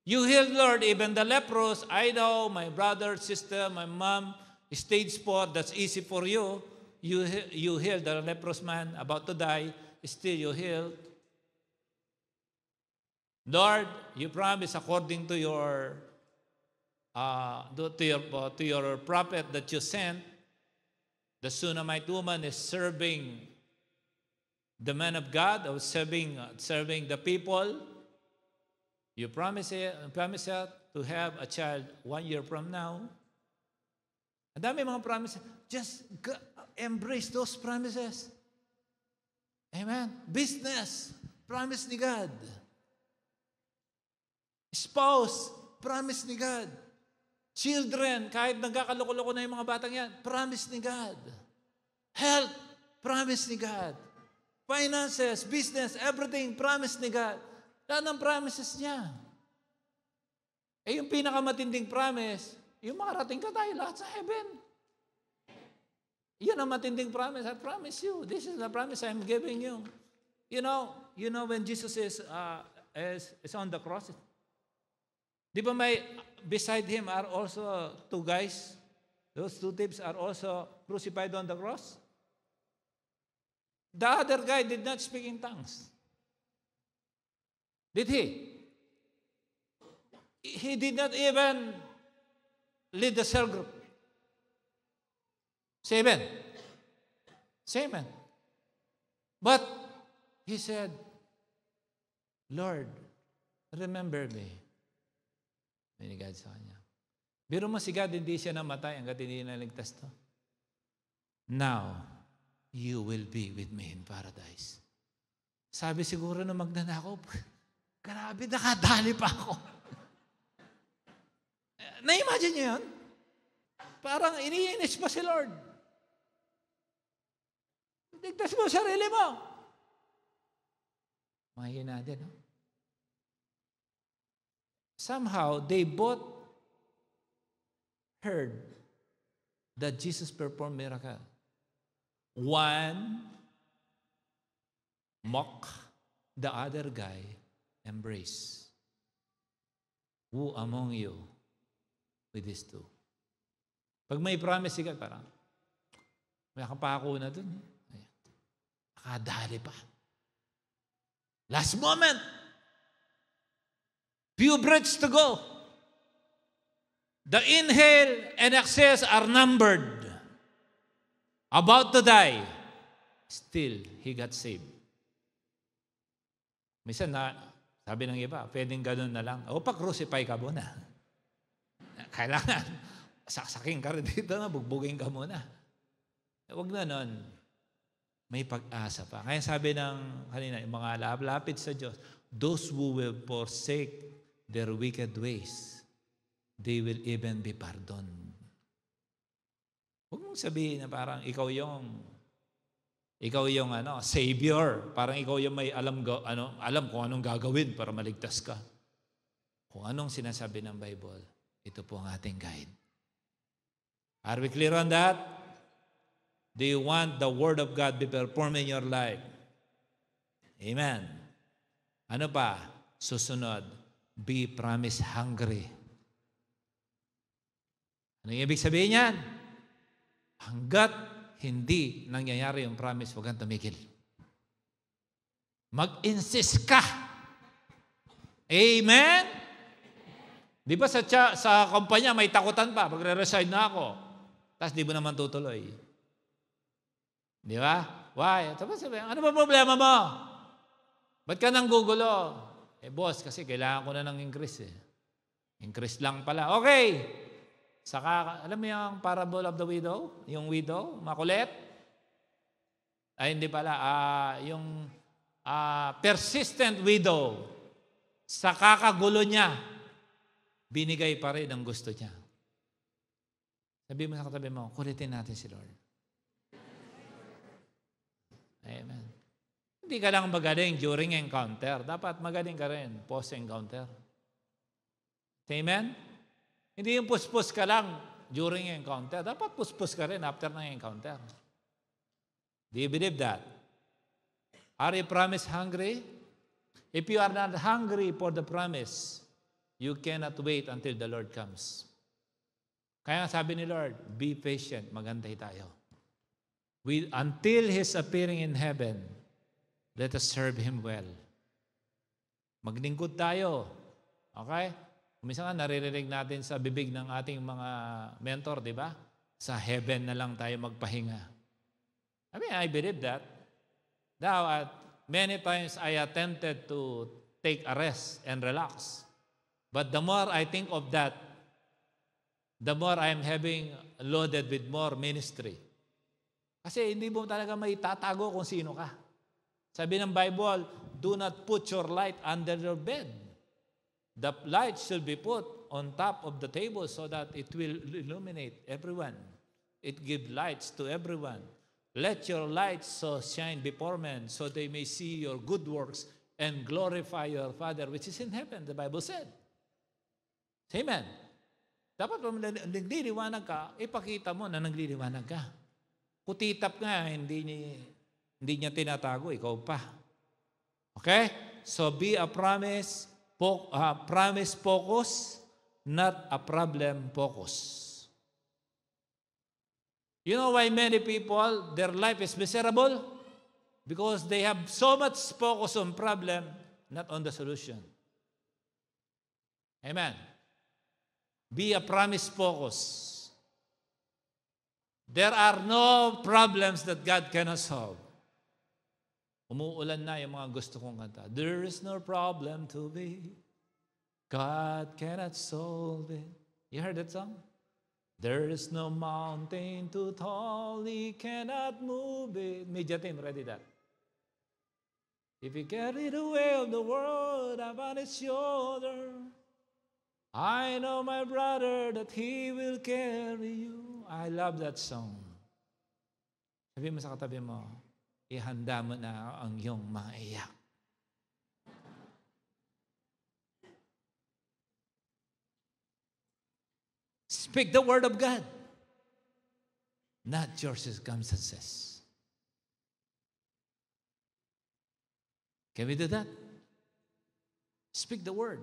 You healed, Lord, even the leprous. I know my brother, sister, my mom, stage 4, that's easy for you. You healed the leprous man about to die. Still you healed. Lord, you promised according to your prophet that you sent, the Shunammite woman is serving the man of God, or serving the people. You promise her to have a child 1 year from now. Ang dami mga promises. Just embrace those promises. Amen. Business, promise ni God. Spouse, promise ni God. Children, kahit nagkakaloko-loko na yung mga batang yan, promise ni God. Health, promise ni God. Finances, business, everything, promise ni God. Lahat ng promises niya. Yung pinakamatinding promise, yung makarating ka tayo lahat sa heaven. Yan ang matinding promise. I promise you. This is the promise I'm giving you. You know when Jesus is on the cross, di ba beside Him are also 2 guys? Those 2 thieves are also crucified on the cross. The other guy did not speak in tongues. Did he? He did not even lead the cell group. Say amen. Say amen. But he said, Lord, remember me. May God sa kanya. Biro mo si God, hindi siya namatay hanggat hindi naligtas to. Now, you will be with me in paradise. Sabi siguro na magnanakaw, grabe, nakadali pa ako. Na-imagine niyo yun? Parang iniinis pa si Lord. Ligtas mo sarili mo. Mahina din, no? Somehow, they both heard that Jesus performed miracle. One mock, the other guy embrace. Who among you with these 2? Pag may promise si God, parang may kapako na dun. Nakadali pa. Last moment. Few breaths to go. The inhale and exhale are numbered. About to die. Still, he got saved. Minsan na, sabi ng iba, pwedeng ganun na lang. O, pa-crucify ka muna. Kailangan, saksaking ka rin dito na, bugbugin ka muna. Huwag na nun. May pag-asa pa. Kaya sabi ng kanina, yung mga lapit sa Diyos, those who will forsake their wicked ways, they will even be pardoned. Huwag mong sabihin na parang ikaw yung savior. Parang ikaw yung may alam kung anong gagawin para maligtas ka. Kung anong sinasabi ng Bible, ito po ang ating guide. Are we clear on that? Do you want the Word of God be performed in your life? Amen. Ano pa? Susunod, be promise hungry. Ano yung ibig sabihin yan? Hanggat hindi nangyayari yung promise, huwag kang tumigil. Mag-insist ka. Amen? Di ba sa kumpanya may takutan pa, magre-resign na ako. Tapos di mo naman tutuloy. Di ba? Why? Tapos sabi, ano ba problema mo? Ba't ka nang gugulo? Boss, kasi kailangan ko na ng increase. Increase lang pala. Okay. Saka, alam mo yung parable of the widow? Yung widow, makulit? Ay, hindi pala. Yung persistent widow. sa kakagulo niya, binigay pa rin ang gusto niya. Sabi mo sa katabi mo, kulitin natin si Lord. Amen. Hindi ka lang magaling during encounter. Dapat magaling ka rin post-encounter. Amen? Hindi yung puspos ka lang during encounter. Dapat puspos ka rin after ng encounter. Do you believe that? Are you promise hungry? If you are not hungry for the promise, you cannot wait until the Lord comes. Kaya sabi ni Lord, be patient, maghantay tayo. Until His appearing in heaven, let us serve Him well. Maglingkod tayo. Okay? Minsan nga naririnig natin sa bibig ng ating mga mentor, di ba? Sa heaven na lang tayo magpahinga. I believe that. Now, many times I attempted to take a rest and relax. But the more I think of that, the more I am having loaded with more ministry. Kasi hindi mo talaga may tatago kung sino ka. Sabi ng Bible, do not put your light under your bed. The light should be put on top of the table so that it will illuminate everyone. It gives lights to everyone. Let your light so shine before men so they may see your good works and glorify your Father which is in heaven, the Bible said. Amen. Dapat kung nagliliwanag ka, ipakita mo na nagliliwanag ka. Kutitap nga, hindi niya tinatago, ikaw pa. Okay? So be a promise focus, not a problem focus. You know why many people, their life is miserable? Because they have so much focus on problem, not on the solution. Amen. Be a promise focus. There are no problems that God cannot solve. Umuulan na yung mga gusto kong kanta. There is no problem to be. God cannot solve it. You heard that song? There is no mountain too tall, He cannot move it. Media team, ready that. If you carry the weight of the world upon His shoulder, I know my brother that He will carry you. I love that song. Sabi mo sa katabi mo, ihanda mo na ang iyong maiyak. Speak the word of God, not your circumstances. Can we do that? Speak the word.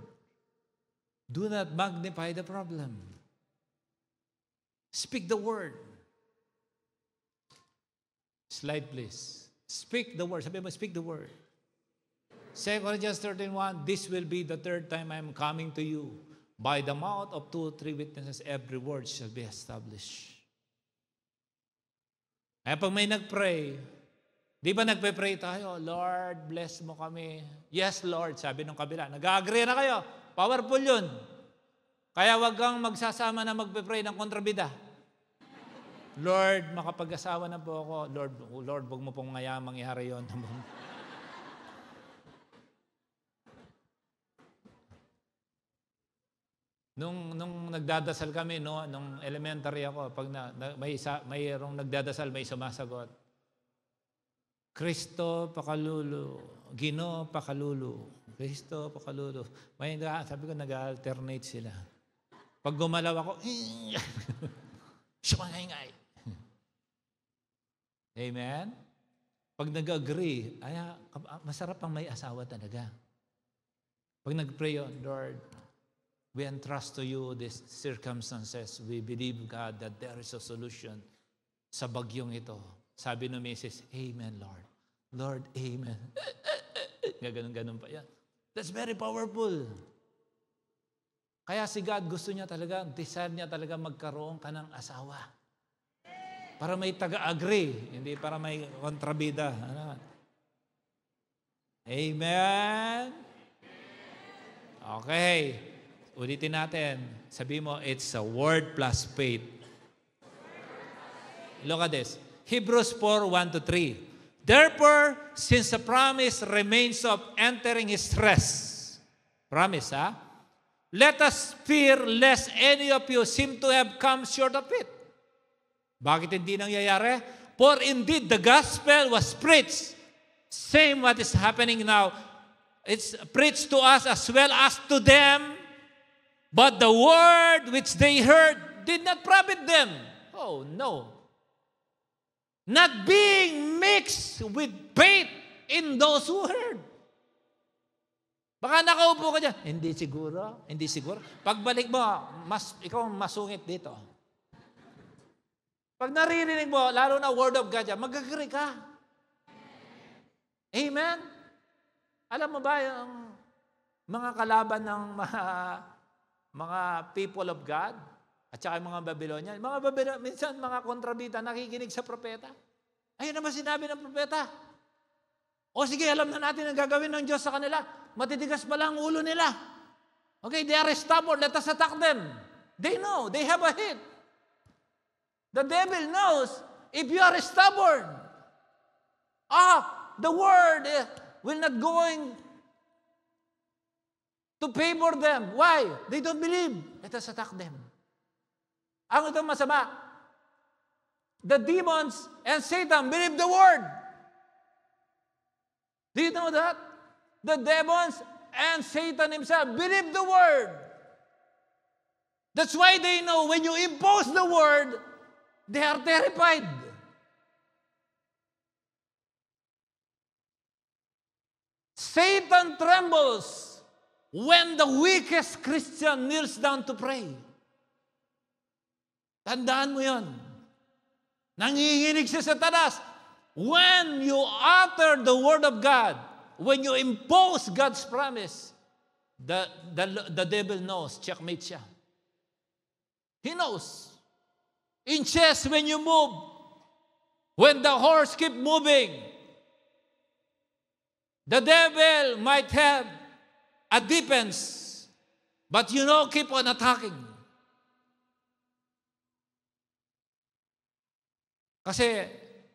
Do not magnify the problem. Speak the word. Slide, please. Speak the word. Sabi mo, speak the word. 2 Corinthians 13:1, this will be the third time I am coming to you. By the mouth of 2 or 3 witnesses, every word shall be established. Kaya pag may nag-pray, di ba nagpe-pray tayo, Lord, bless mo kami. Yes, Lord, sabi ng kabila. Nag-agree na kayo. Powerful yun. Kaya wag kang magsasama na magpe-pray ng kontrabida. Lord, makapag-asawa na po ako. Lord, wag mo pong ngayamang ihari yun. Nung nagdadasal kami, no, nung elementary ako, pag mayroong nagdadasal, may sumasagot. Kristo pakalulu, Ginoo pakalulu, Kristo pakalulu. Sabi ko, nag-alternate sila. Pag gumalaw ako, sumangay-ngay. Amen? Pag nag-agree, masarap ang may asawa talaga. Pag nag-pray yun, Lord, we entrust to you these circumstances. We believe, God, that there is a solution sa bagyong ito. Sabi ng Mrs., Amen, Lord. Lord, Amen. Ganun pa yan. That's very powerful. Kaya si God gusto niya talaga, desire niya talaga magkaroon ka ng asawa. Para may taga-agree, hindi para may kontrabida. Amen? Okay. Ulitin natin. Sabi mo, it's a word plus faith. Look at this. Hebrews 4:1-3. Therefore, since the promise remains of entering His rest, Promise, ha? Let us fear lest any of you seem to have come short of it. Bakit hindi nangyayari? For indeed, the gospel was preached. Same what is happening now. It's preached to us as well as to them. But the word which they heard did not profit them. Oh, no. Not being mixed with faith in those who heard. Baka nakaupo ka dyan, hindi siguro, hindi siguro. Pagbalik mo, ikaw masungit dito. Pag naririnig mo, lalo na word of God, mag-agree ka. Amen? Alam mo ba yung mga kalaban ng mga people of God at saka yung mga Babylonian? Minsan mga kontrabita nakikinig sa propeta. Ayun naman sinabi ng propeta. O sige, alam na natin ang gagawin ng Diyos sa kanila. Matitigas pa lang ang ulo nila. Okay, they are stubborn. Let us attack them. They know. They have a hit. The devil knows if you are stubborn. The word will not going to favor them. Why? They don't believe. Let us attack them. Ang itong masama, the demons and Satan believe the word. Do you know that? The demons and Satan himself believe the word. That's why they know when you impose the word, they are terrified. Satan trembles when the weakest Christian kneels down to pray. Tandaan mo yun. Nanginginig si Satanas. When you utter the word of God, when you impose God's promise, the devil knows, checkmate siya. He knows. In chess, when you move, when the horse keep moving, the devil might have a defense, but keep on attacking. Kasi,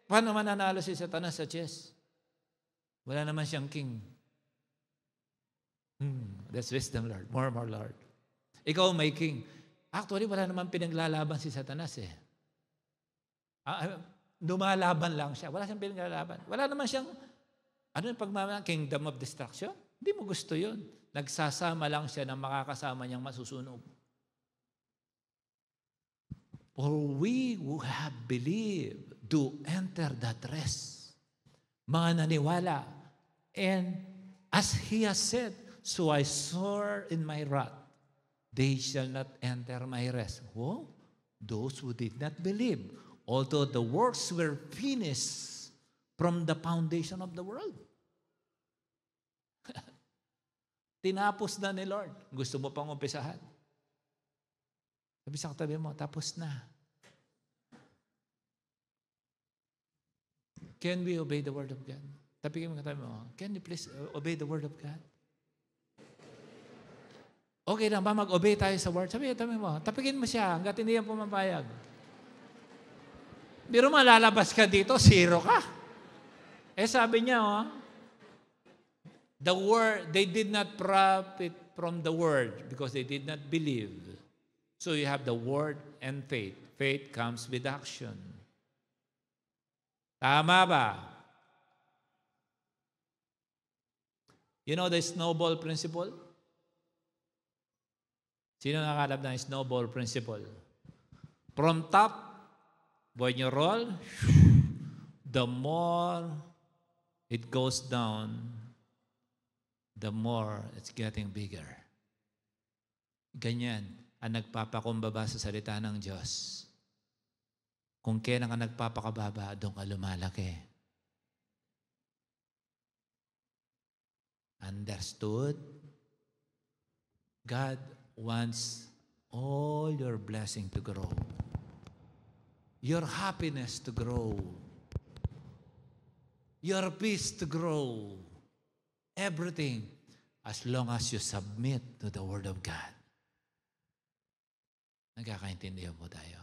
paano mananalo si Satanas sa chess? Wala naman siyang king. That's wisdom, Lord. More, Lord. Ikaw may king. Actually, wala naman pinaglalaban si Satanas eh. Lumalaban lang siya. Wala siyang pinaglalaban. Wala naman siyang, kingdom of destruction? Hindi mo gusto yun. Nagsasama lang siya ng makakasama niyang masusunog. For we who have believed to enter that rest. Mga naniwala. And as He has said, so I swore in my wrath, they shall not enter my rest. Oh, those who did not believe, although the works were finished from the foundation of the world. Tinapos na ni Lord. Gusto mo pang umpisahan? Sabi sa katabi mo, tapos na. Can we obey the word of God? Tapikin mo katabi mo, can you please obey the word of God? Okay lang ba mag-obey tayo sa word? Sabi mo, tapikin mo siya hanggat hindi yan pumapayag. Pero malalabas ka dito, zero ka. Sabi niya, the word, they did not profit from the word because they did not believe. So you have the word and faith. Faith comes with action. Tama ba? You know the snowball principle? Sino nakakalap ng snowball principle? From top, when you roll, the more it goes down, the more it's getting bigger. Ganyan ang nagpapakumbaba sa salita ng Diyos. Kung kailan ka nagpapakababa, doon ka lumalaki. Understood? God wants all your blessing to grow. Your happiness to grow. Your peace to grow. Everything as long as you submit to the Word of God. Nagkakaintindihan po tayo.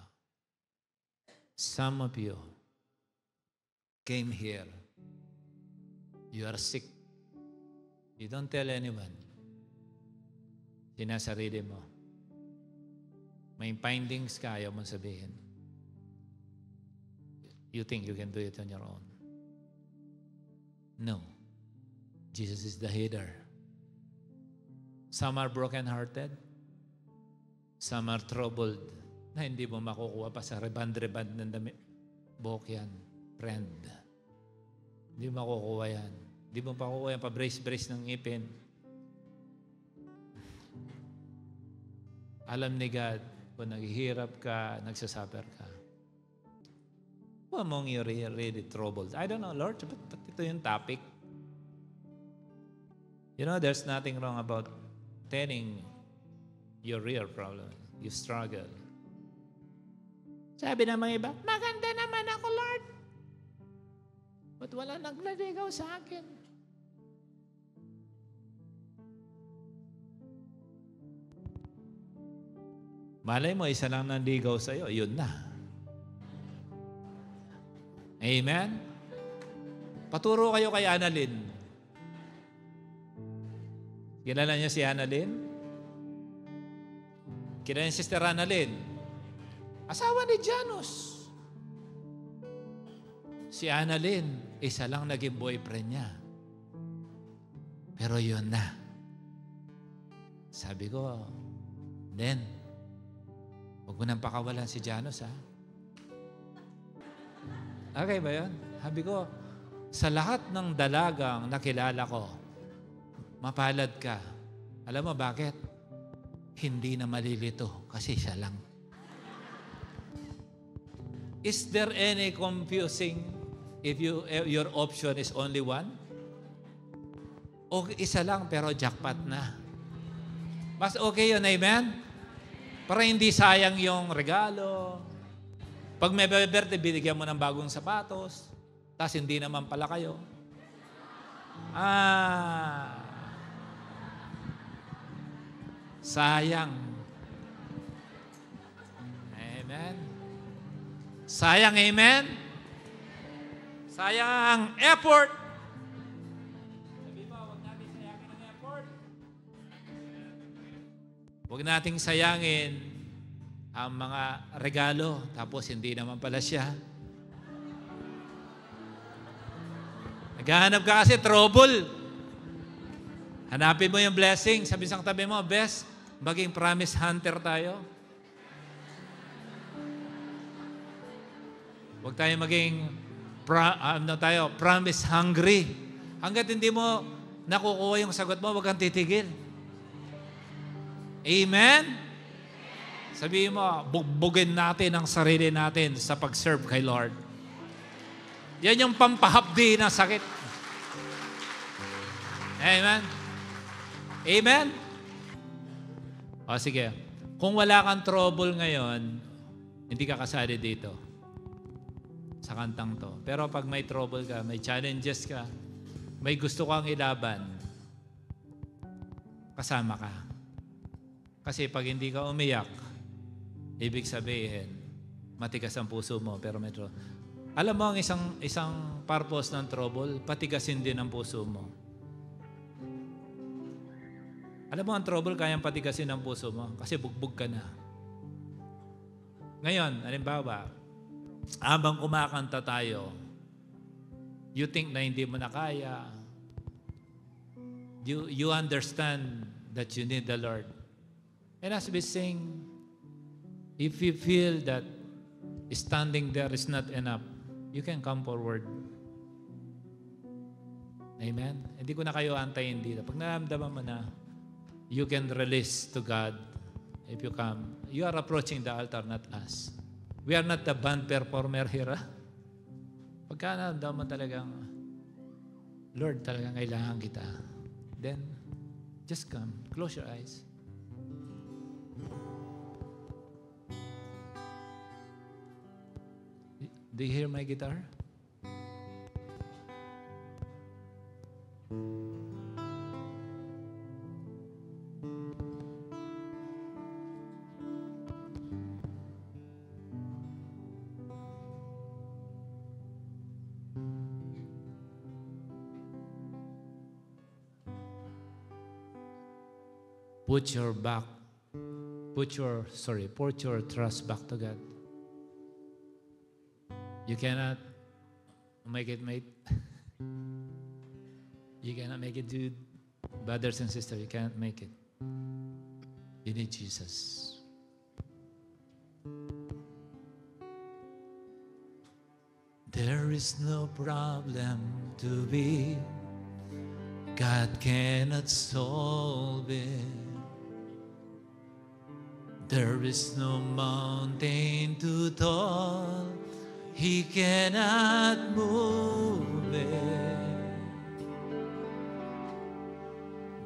Some of you came here. You are sick. You don't tell anyone. Sinasarili mo. May findings ka, ayaw mong sabihin. You think you can do it on your own. No. Jesus is the healer. Some are broken-hearted. Some are troubled na hindi mo makukuha pa sa reband-reband ng buhok yan. Friend. Hindi mo makukuha yan. Hindi mo makukuha yan pa brace-brace ng ngipin. Alam ni God kung naghihirap ka, nagsasuffer ka. Who among you really troubled? I don't know, Lord, but ito yung topic. You know, there's nothing wrong about telling your real problem. You struggle. Sabi ng mga iba, maganda naman ako, Lord. Ba't wala naglaligaw sa akin? Malay mo, isa lang nanligaw sa'yo, yun na. Amen? Paturo kayo kay Annalyn. Kilala niyo si Annalyn? Kilala niyo si Sister Annalyn? Asawa ni Janus. Si Annalyn, isa lang naging boyfriend niya. Pero yun na. Sabi ko, then, huwag mo nang pakawalan si Janus, ha? Okay ba yun? Sabi ko, sa lahat ng dalagang nakilala ko, mapalad ka. Alam mo bakit? Hindi na malilito kasi siya lang. Is there any confusing if your option is only one? O isa lang pero jackpot na. Mas okay yun, amen? Para hindi sayang yung regalo. Pag may birthday, binigyan mo ng bagong sapatos. Tapos hindi naman pala kayo. Sayang. Amen. Sayang, amen? Sayang ang effort. Sabi mo, huwag natin sayangin ang effort. Huwag nating sayangin ang mga regalo, tapos hindi naman pala siya. Naghahanap ka kasi, trouble. Hanapin mo yung blessing. Sabi sa tabi mo, best, maging promise hunter tayo. Huwag tayo maging promise hungry. Hanggat hindi mo nakukuha yung sagot mo, huwag kang titigil. Amen? Sabihin mo, bugbugin natin ang sarili natin sa pag-serve kay Lord. Yan yung pampahapdi ng sakit. Amen? Amen? O sige, kung wala kang trouble ngayon, hindi ka kasali dito sa kantang to. Pero pag may trouble ka, may challenges ka, may gusto kang ilaban, kasama ka. Kasi pag hindi ka umiyak, ibig sabihin, matigas ang puso mo, pero may trouble. Alam mo ang isang purpose ng trouble, patigasin din ang puso mo. Alam mo ang trouble, kayang patigasin ang puso mo kasi bugbog ka na. Ngayon, halimbawa, habang kumakanta tayo, you think na hindi mo na kaya. You understand that you need the Lord. And as we sing, if you feel that standing there is not enough, you can come forward. Amen? Hindi ko na kayo antayin dito. Pag naramdaman mo na, you can release to God if you come. You are approaching the altar, not us. We are not the band performer here. Pagka naramdaman mo talagang, Lord, talagang kailangan kita. Then, just come. Close your eyes. Do you hear my guitar? put your trust back to God. You cannot make it, mate. You cannot make it, dude. Brothers and sisters, you can't make it. You need Jesus. There is no problem to be God cannot solve it. There is no mountain too tall He cannot move it.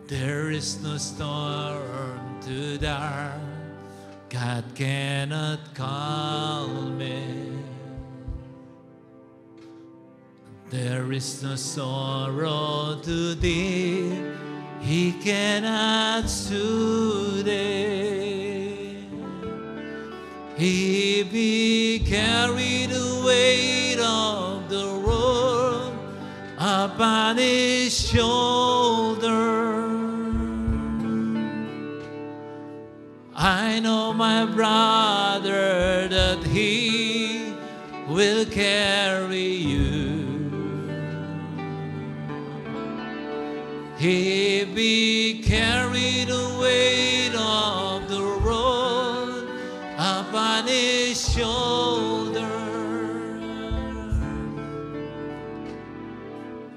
There is no storm too dark God cannot calm it. There is no sorrow too deep He cannot soothe it. If He carried the weight of the world upon His shoulder, I know, my brother, that He will carry you. If He carried the weight of the world upon His shoulder,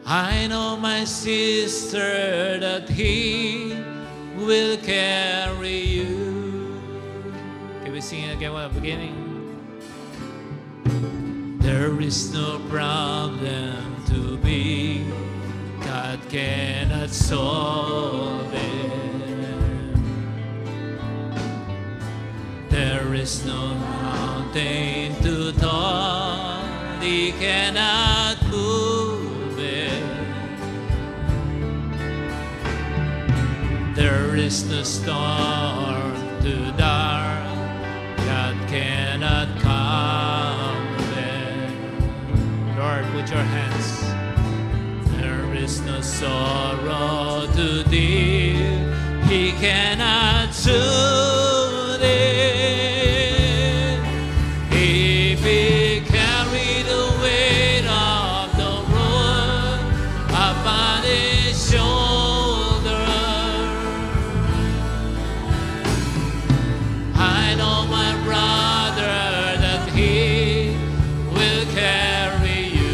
I know, my sister, that He will carry you. Can we sing it again at the beginning? There is no problem to be God cannot solve it. There is no mountain too tall He cannot move it. There is no storm too dark God cannot calm it. Lord, put your hands. There is no sorrow too deep He cannot soothe it. If He carried the weight of the world upon His shoulder, I know, my brother, that He will carry you.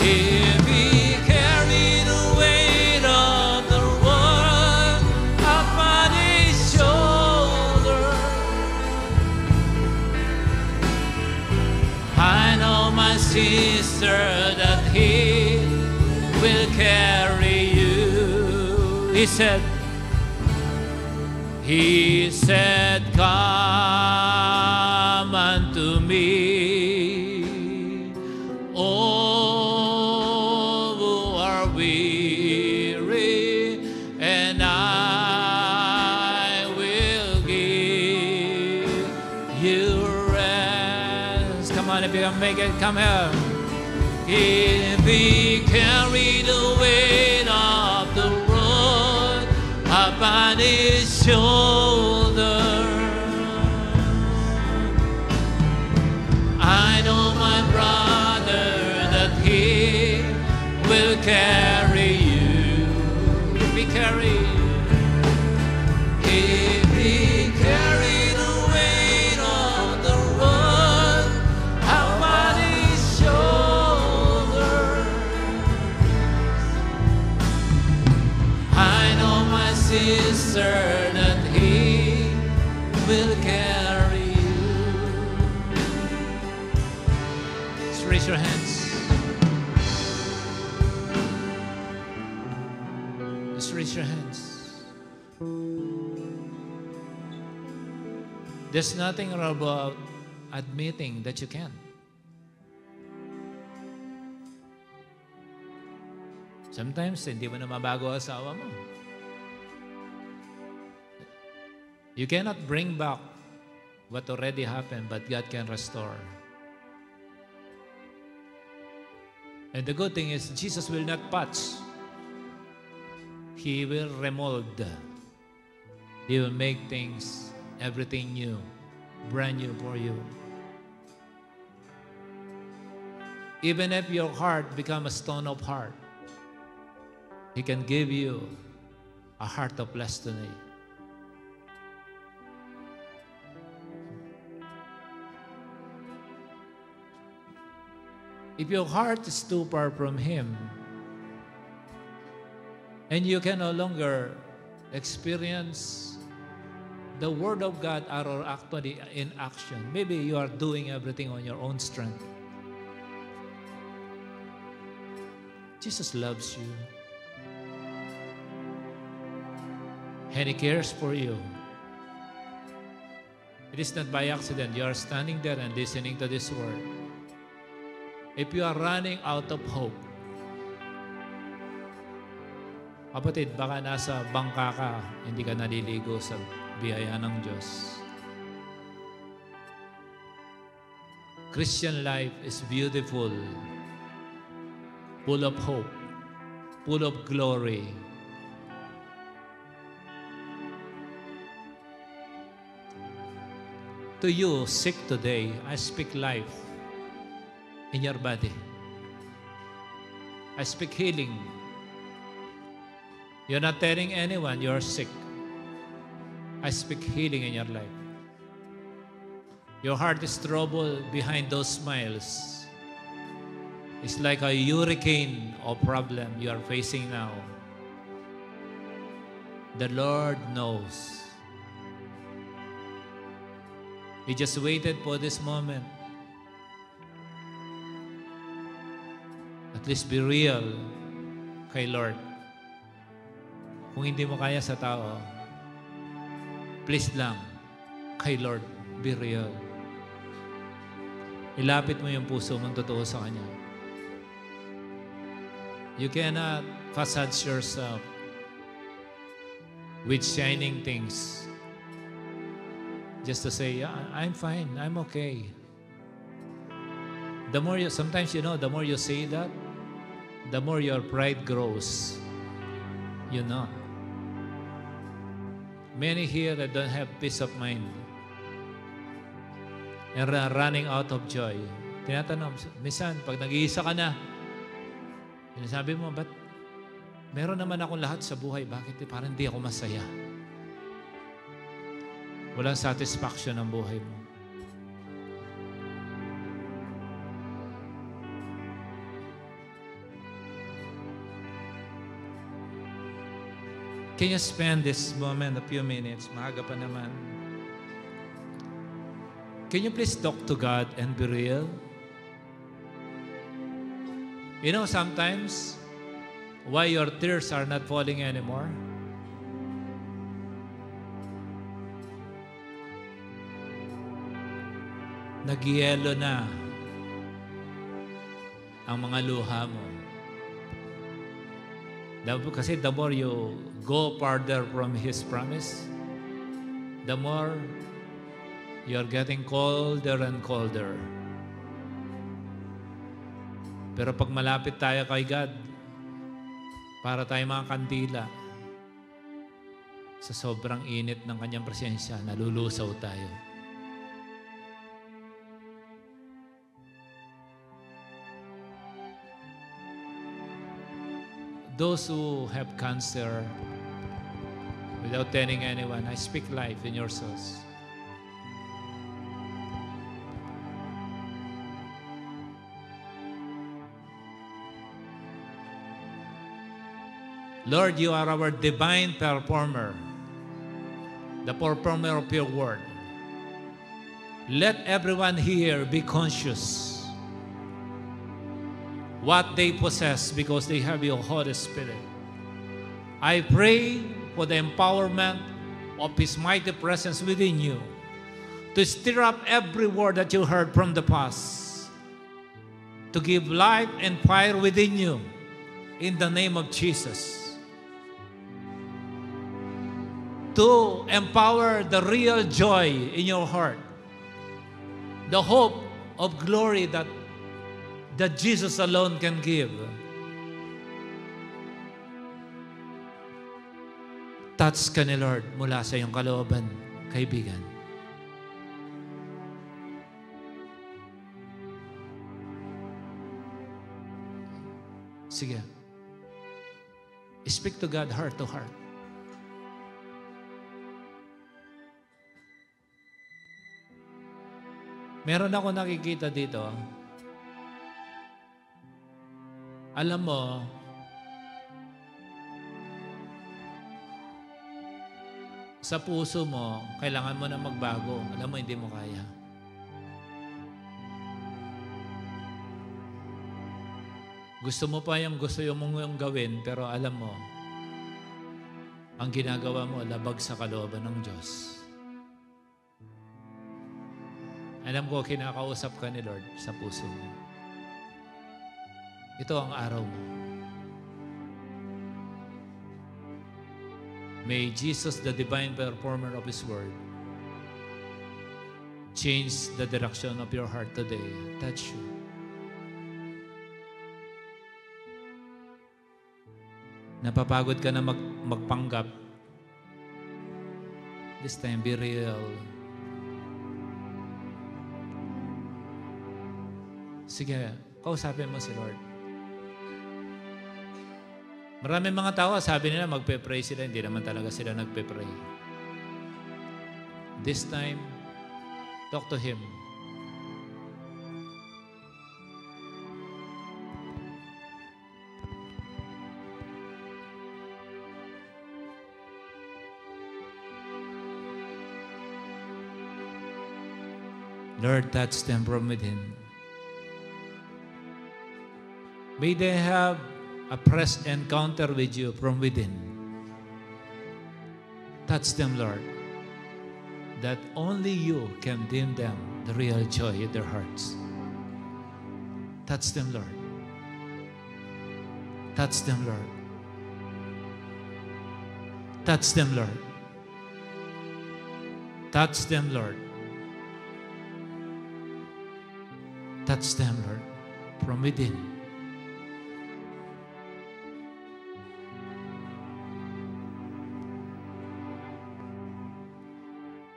If He carried the weight of the world upon His shoulder, I know, my sister, that He will carry you. He said, come unto me, all who are weary, and I will give you rest. Come on, if you can make it, come here. If He carried the weight of the world upon His shoulder, I know, my brother, that He will carry you. If He carried, if He carried the weight of the world upon His shoulder, I know, my sister, that He will carry you. Just raise your hands. Just raise your hands. There's nothing wrong about admitting that you can. Sometimes, hindi mo na mabago ang asawa mo. You cannot bring back what already happened, but God can restore. And the good thing is, Jesus will not patch He will remold. He will make things, everything new, brand new for you. Even if your heart become a stone of heart, He can give you a heart of destiny. If your heart is too far from Him, and you can no longer experience the Word of God or actually in action, maybe you are doing everything on your own strength. Jesus loves you. And He cares for you. It is not by accident you are standing there and listening to this word. If you are running out of hope, kapatid, baka nasa bangka ka, hindi ka naliligo sa biyaya ng Diyos. Christian life is beautiful, full of hope, full of glory. To you, sick today, I speak life in your body. I speak healing. You're not telling anyone you're sick. I speak healing in your life. Your heart is troubled behind those smiles. It's like a hurricane of problem you are facing now. The Lord knows. He just waited for this moment. At least be real kay Lord. Kung hindi mo kaya sa tao, please lang, kay Lord, be real. Ilapit mo yung puso mong totoo sa Kanya. You cannot facade yourself with shining things. Just to say, yeah, I'm fine, I'm okay. The more you, sometimes the more you say that, the more your pride grows. You know. Many here that don't have peace of mind and running out of joy. Tinatanong, minsan, pag nag-iisa ka na, sinasabi mo, ba't meron naman akong lahat sa buhay, bakit parang hindi ako masaya? Walang satisfaction ang buhay mo. Can you spend this moment, a few minutes? Maaga pa naman. Can you please talk to God and be real? You know, sometimes, why your tears are not falling anymore? Nagyelo na ang mga luha mo. Kasi the more you go farther from His promise, the more you're getting colder and colder. Pero pag malapit tayo kay God, para tayo mga kandila, sa sobrang init ng Kanyang presensya, nalulusaw tayo. Those who have cancer, without telling anyone, I speak life in your souls. Lord, you are our divine performer, the performer of your word. Let everyone here be conscious what they possess because they have your Holy Spirit. I pray for the empowerment of His mighty presence within you to stir up every word that you heard from the past, to give life and fire within you in the name of Jesus, to empower the real joy in your heart, the hope of glory that Jesus alone can give. Matouch ka ni Lord mula sa iyong kalooban, kaibigan. Sige. Speak to God heart to heart. Meron ako nakikita dito. Alam mo, sa puso mo, kailangan mo na magbago. Alam mo, hindi mo kaya. Gusto mo pa yung gusto mong gawin, pero alam mo, ang ginagawa mo, labag sa kalooban ng Diyos. Alam ko, kinakausap ka ni Lord sa puso mo. Ito ang araw mo. May Jesus, the divine performer of His Word, change the direction of your heart today. Touch you. Napapagod ka na magpanggap. This time, be real. Sige, kausapin mo si Lord. Maraming mga tao, sabi nila magpe-pray sila, hindi naman talaga sila nagpe-pray. This time, talk to Him. Lord, touch them from within. May they have a fresh encounter with you from within. Touch them, Lord, that only you can dim them the real joy in their hearts. Touch them, Lord. Touch them, Lord. Touch them, Lord. Touch them, Lord. Touch them, Lord, from within.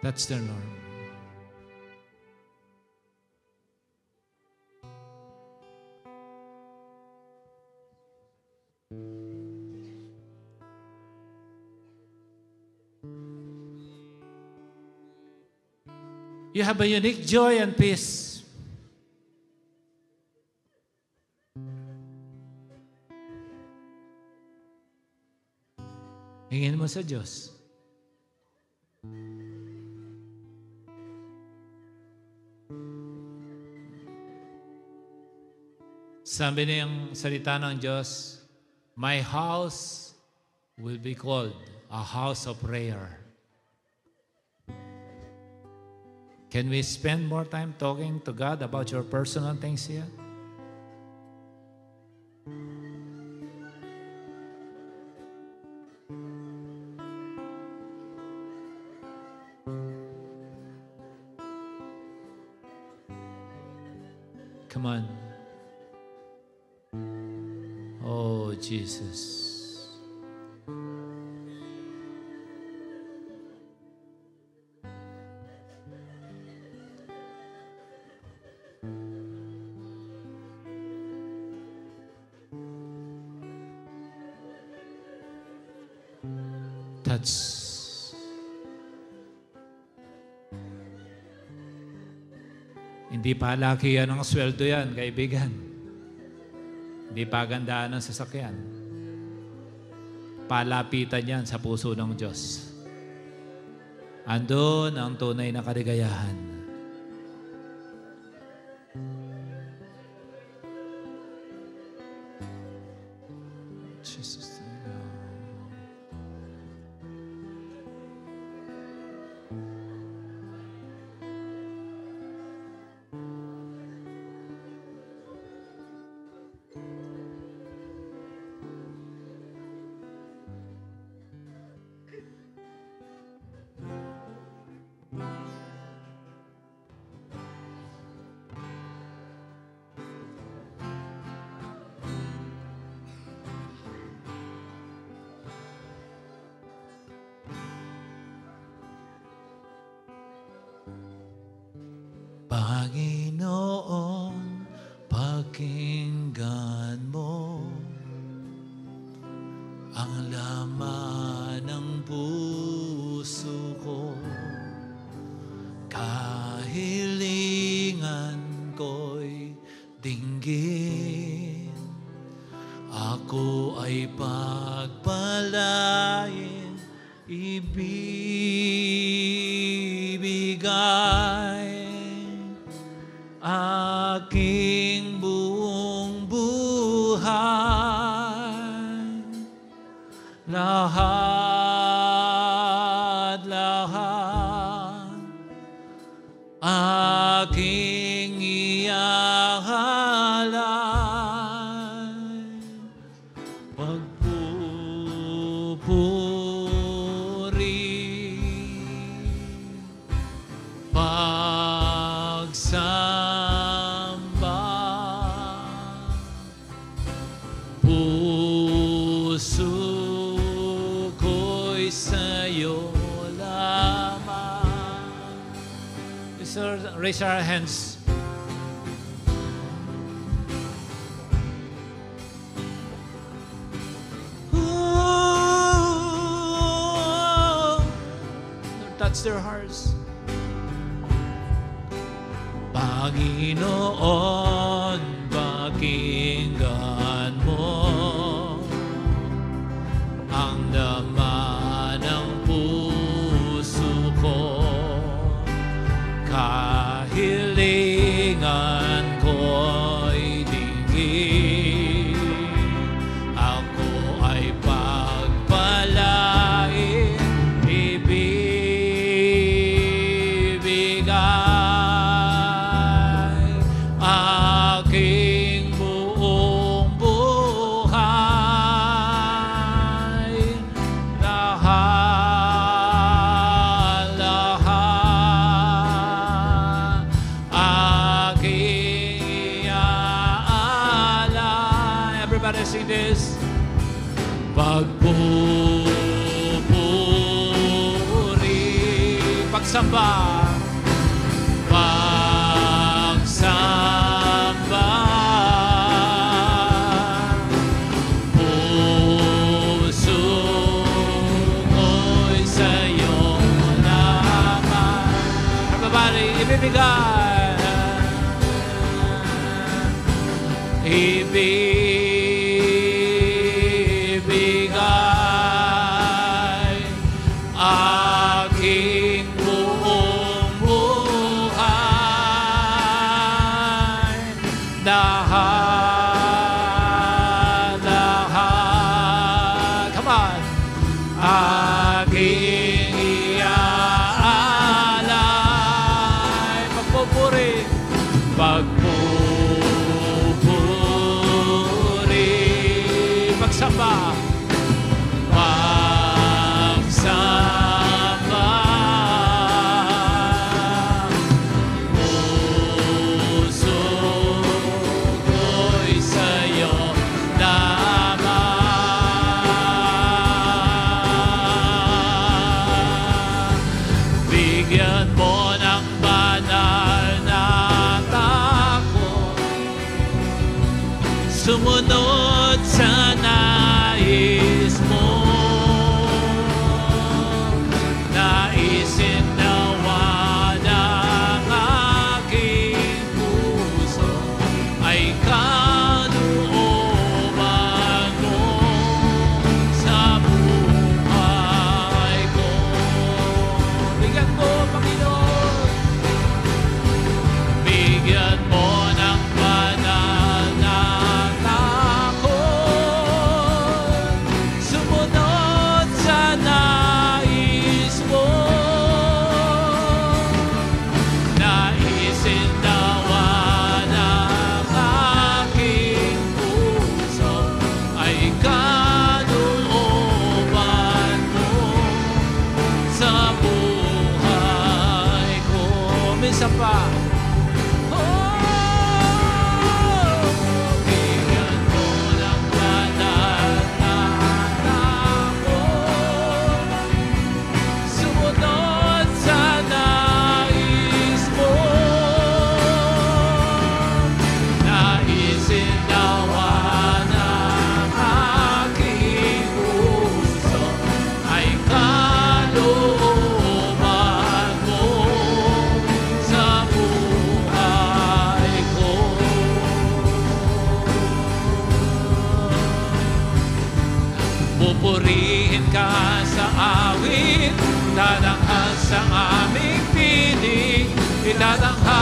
Touch them, Lord. You have a unique joy and peace. Hingin mo sa Diyos. Sabi niyang salita ng Diyos, my house will be called a house of prayer. Can we spend more time talking to God about your personal things here? Come on. Oh, Jesus. Touch. Hindi palakihan ng sweldo yan, kaibigan. Hindi pagandaan ng sasakyan. Palapitan yan sa puso ng Diyos. Andun ang tunay na kaligayahan. Jesus. Panginoon, pakinggan mo ang laman ng puso ko. Kahilingan ko'y dinggin, ako ay pagpalain, ibibigay aking buong buhay. Lahat aking iaalay, pagpupuri, pagsamba, puso ko'y sa'yo lamang. Sir, raise our hands. Touch their hearts. Panginoon, pakinggan mo ang laman ng puso ko. Kahilingan ko'y dinggin, ako ay pagpalain, ibibigay aking buong buhay. Lahat aking iaalay. Everybody sing this. Pagpupuri, pagsamba, pagsamba, puso ko'y sa'yo lamang. Everybody, ibibigay, ibibigay aking buong buhay. Lahat, come on, aking iaalay, pagpupuri, pagsamba, pagsamba, puso ko'y sa'yo lamang. Bigyan mo ng banal na takot, sumunod sa nais mo. Naisin nawa ng aking puso ay kalooban mo sa buhay ko. Bigyan mo, Panginoon, bigyan mo ng banal na takot, sumunod sa nais mo. Naisin nawa ng aking puso ay kalooban mo sa buhay ko. Minsan pa. Bigyan mo ng banal na takot, sumunod sa nais mo.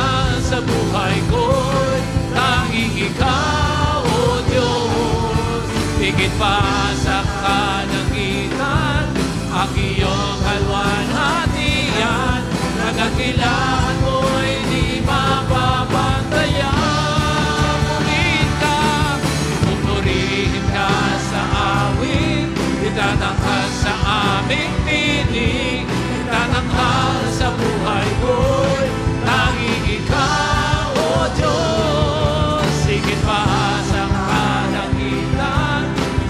mahal sa buhay ko'y tanging ikaw, O Diyos. Higit pa sa kalangitan, ang iyong kalwalhatian, nagkakilangan mo'y di mapapantayan. Purihin ka, pupurihin ka sa awit, itatanghal sa aming tinig, itatanghal sa buhay ko'y tanging ikaw, O Diyos. Higit pa sa kalangitan,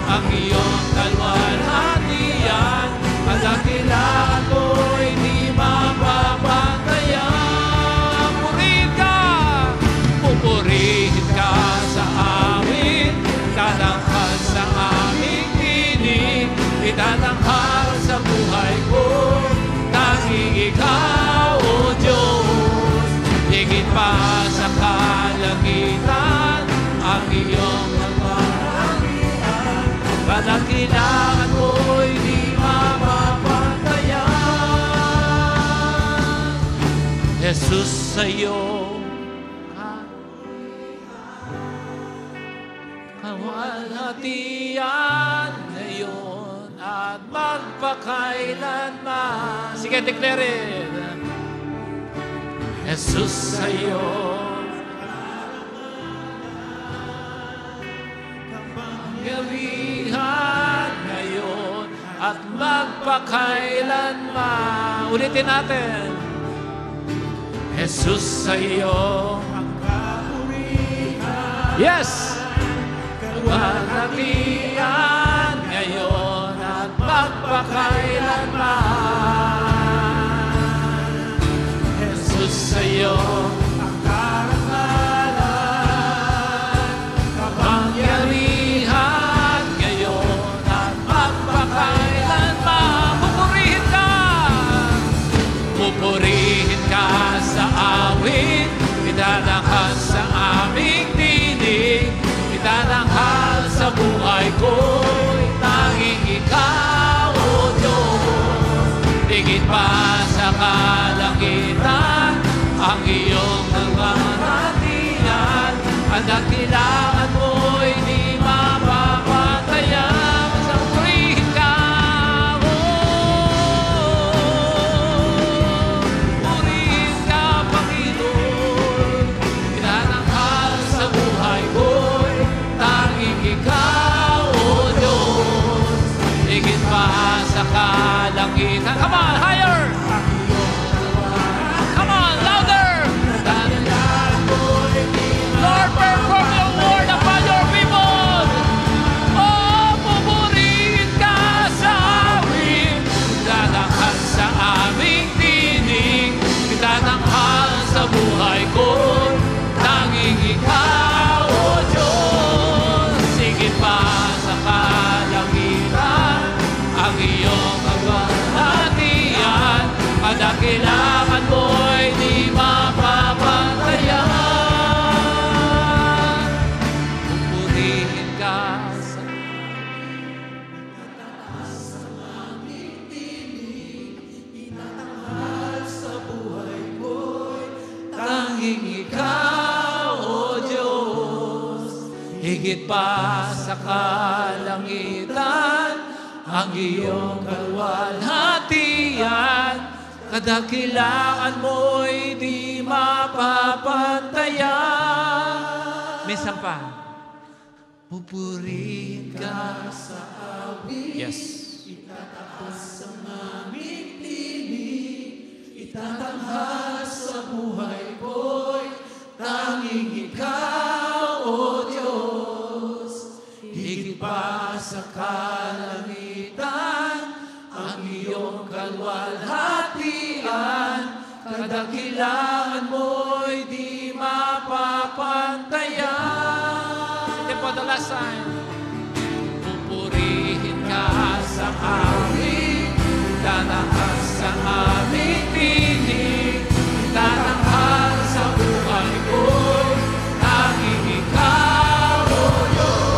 ang iyong kalwalhatian, ang dakilaan mo'y di mapapantayan. Purihin ka, pupurihin ka sa amin, tatanghal sa aming tinig, itatanghal sa buhay ko, tanging ikaw, O Diyos. Higit pa sa kalangitan, ang iyong kalwalhatian, kadakilaan mo'y di mapapantayan. Jesus, sa'yo kalwalhatian ngayon at magpakailanman. Sige, declare it. Jesus, sa'yo kapangyarihan ngayon at magpakailanman. Ulitin natin. Jesus, sa'yo yes! Kalwalhatian ngayon at magpakailanman. Jesus, sa'yo ang karangalan, kapangyarihan ngayon at magpakailanman. Pupurihin ka! Pupurihin ka sa awit, itatanghal sa aming tinig, itatanghal sa buhay ko'y tanging ikaw, O Diyos. Higit pa sa kalangitan, ang iyong kalwalhatian, ang dakilaan mo'y di mapapantayan. Sa purihin ka, purihin ka, Panginoon. Itatanghal sa buhay ko'y tanging ikaw, O Diyos. Higit pa sa kalangitan. Come on, higher! Come on, louder! Lord, perform your word upon your people! Oh, pupurihin ka sa awit, itatanghal sa aming tinig, itatanghal sa buhay ko, tanging ikaw, O Diyos. Higit pa sa kalangitan, ang iyong kalwalhatian, ang dakilangan mo'y di mapapantayan. Pupurihin ka sa aming tinig, itatanghal sa buhay ko'y tanging ikaw, O Diyos. Higit pa sa kalangitan, ang iyong kalwalhatian, kadakilaan mo'y di mapapantayan. Minsan pa, pupurihin ka sa awit, yes, itatanghal sa aming tinig, itatanghal sa buhay ko'y tanging ikaw, O Diyos. Higit pa sa kalangitan, ang iyong kalwalhatian, kadakilaan mo'y di mapapantayan. Ito po, the last time. Pupurihin ka sa awit, tatanghal sa aming tinig, tatanghal sa buhay ko'y tanging ikaw, O Diyos.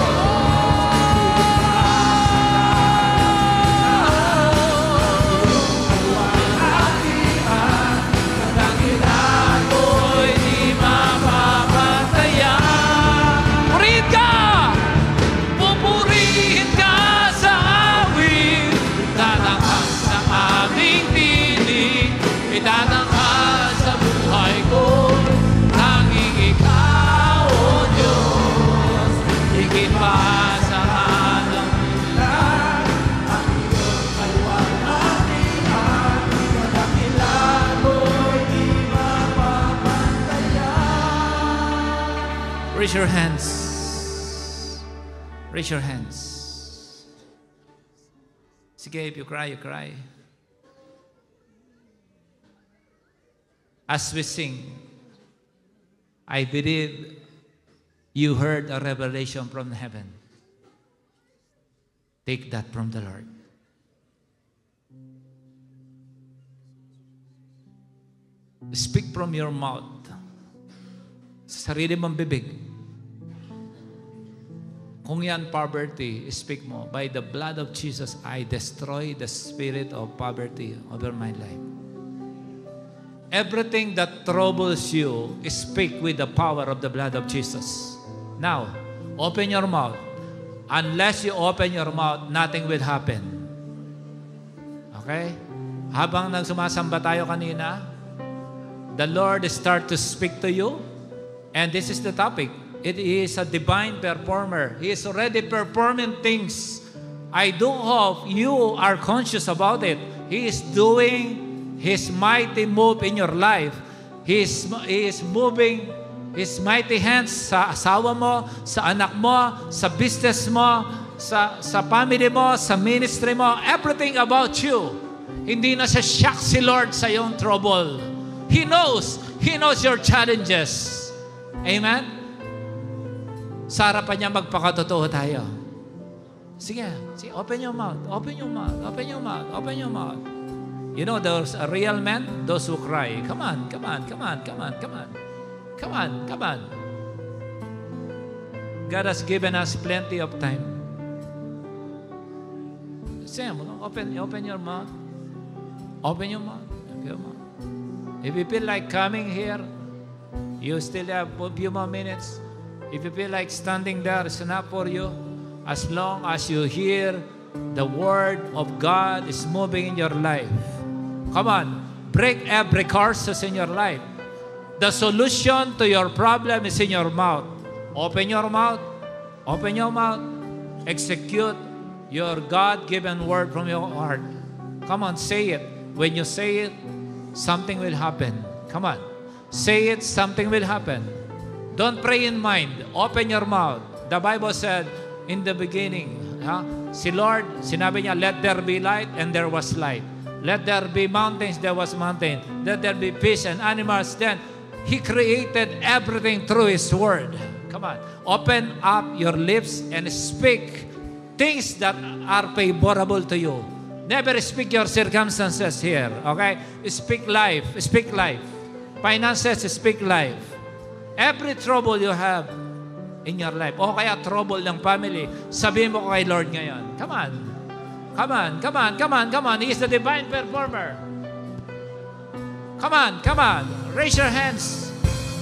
Raise your hands. Raise your hands. Sige, if you cry, you cry. As we sing, I believe you heard a revelation from heaven. Take that from the Lord. Speak from your mouth. Sa sarili mong bibig. Kung yan poverty, speak mo, by the blood of Jesus, I destroy the spirit of poverty over my life. Everything that troubles you, speak with the power of the blood of Jesus. Now, open your mouth. Unless you open your mouth, nothing will happen. Okay? Habang nagsumasamba tayo kanina, the Lord start to speak to you. And this is the topic. It is a divine performer. He is already performing things. I do hope you are conscious about it. He is doing His mighty move in your life. He is moving His mighty hands sa asawa mo, sa anak mo, sa business mo, sa family mo, sa ministry mo, everything about you. Hindi na siya shock si Lord sa iyong trouble. He knows your challenges. Amen? Sa harapan niya magpakatotoo tayo. Sige, open your mouth, open your mouth, open your mouth, open your mouth. You know, there's a real man, those who cry. Come on, come on, come on, come on, come on. Come on, come on. God has given us plenty of time. Sam, open your mouth. Open your mouth. Open your mouth. If you feel like coming here, you still have a few more minutes. If you feel like standing there, it's enough for you. As long as you hear the Word of God is moving in your life. Come on, break every curses in your life. The solution to your problem is in your mouth. Open your mouth. Open your mouth. Execute your God-given word from your heart. Come on, say it. When you say it, something will happen. Come on. Say it, something will happen. Don't pray in mind. Open your mouth. The Bible said, in the beginning, si Lord, sinabi niya, let there be light, and there was light. Let there be mountains, there was mountain. Let there be fish and animals. Then, He created everything through His Word. Come on. Open up your lips and speak things that are favorable to you. Never speak your circumstances here. Okay? Speak life. Speak life. Finances, speak life. Every trouble you have in your life, o kaya trouble ng family, sabihin mo kay Lord ngayon. Come on. Come on, come on, come on, come on. He is the divine performer. Come on, come on. Raise your hands.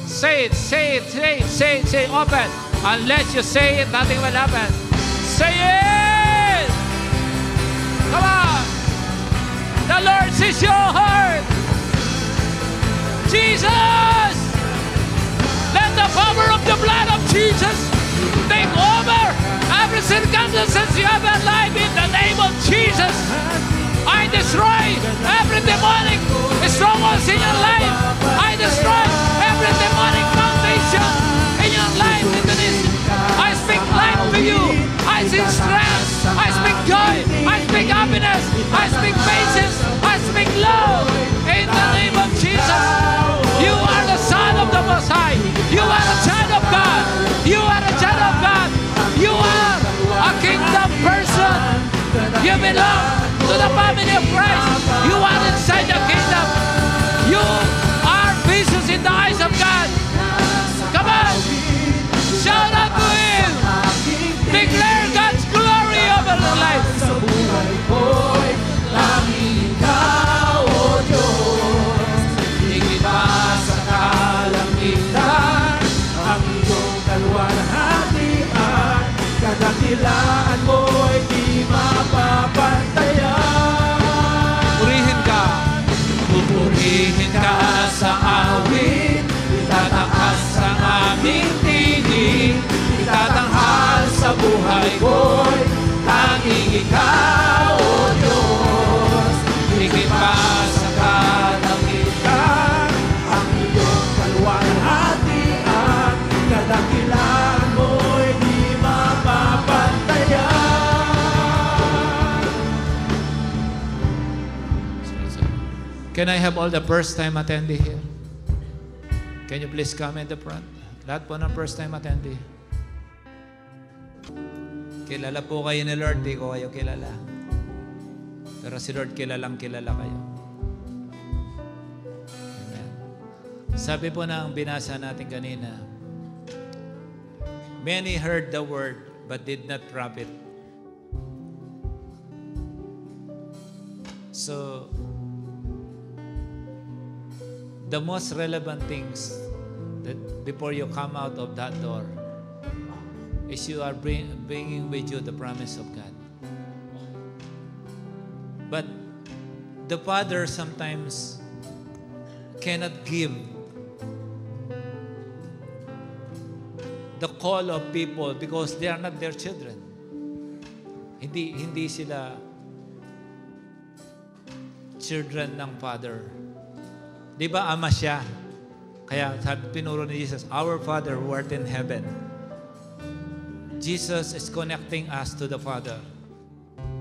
Say it, say it, say it, say it, say it. Open. Unless you say it, nothing will happen. Say it! Come on. The Lord sees your heart. Jesus! Let the power of the blood of Jesus take over every circumstance you have in life in the name of Jesus. I destroy every demonic strongholds in your life. I destroy every demonic foundation in your life. I speak life to you. I speak strength. I speak joy. I speak happiness. I speak patience. I speak love. In the name of Jesus. You are the Son of the Most High. You are a child of God. You are a child of God. You are a kingdom person. You belong to the family of Christ. You are inside the kingdom. You are precious in the eyes of God. Come on. Shout out to Him. Declare God's glory over your life. Sa buhay ko'y tanging Ikaw, O Diyos. Higit pa sa kalangitan, ang iyong kaluwalhatian, kadakilaan mo'y di mapapantayan. Purihin ka. Pupurihin ka sa awit, itataas ang aming tinig, itatanghal sa buhay ko'y tanging Ikaw, O Diyos. Higit pa sa kalangitan, ang iyong kaluwalhatian, kadakilaan Can I have all the first-time attendee here? Can you please come in the front? Lahat po ng first-time attendee. Kilala po kayo ni Lord, di ko kayo kilala. Pero si Lord kilalang kilala kayo. Amen. Sabi po ng binasa natin kanina, many heard the word but did not profit. So, the most relevant things that before you come out of that door is you are bringing with you the promise of God. But the Father sometimes cannot give the call of people because they are not their children. Hindi sila children ng Father. Di ba ama siya? Kaya pinuro ni Jesus, Our Father who art in heaven. Jesus is connecting us to the Father.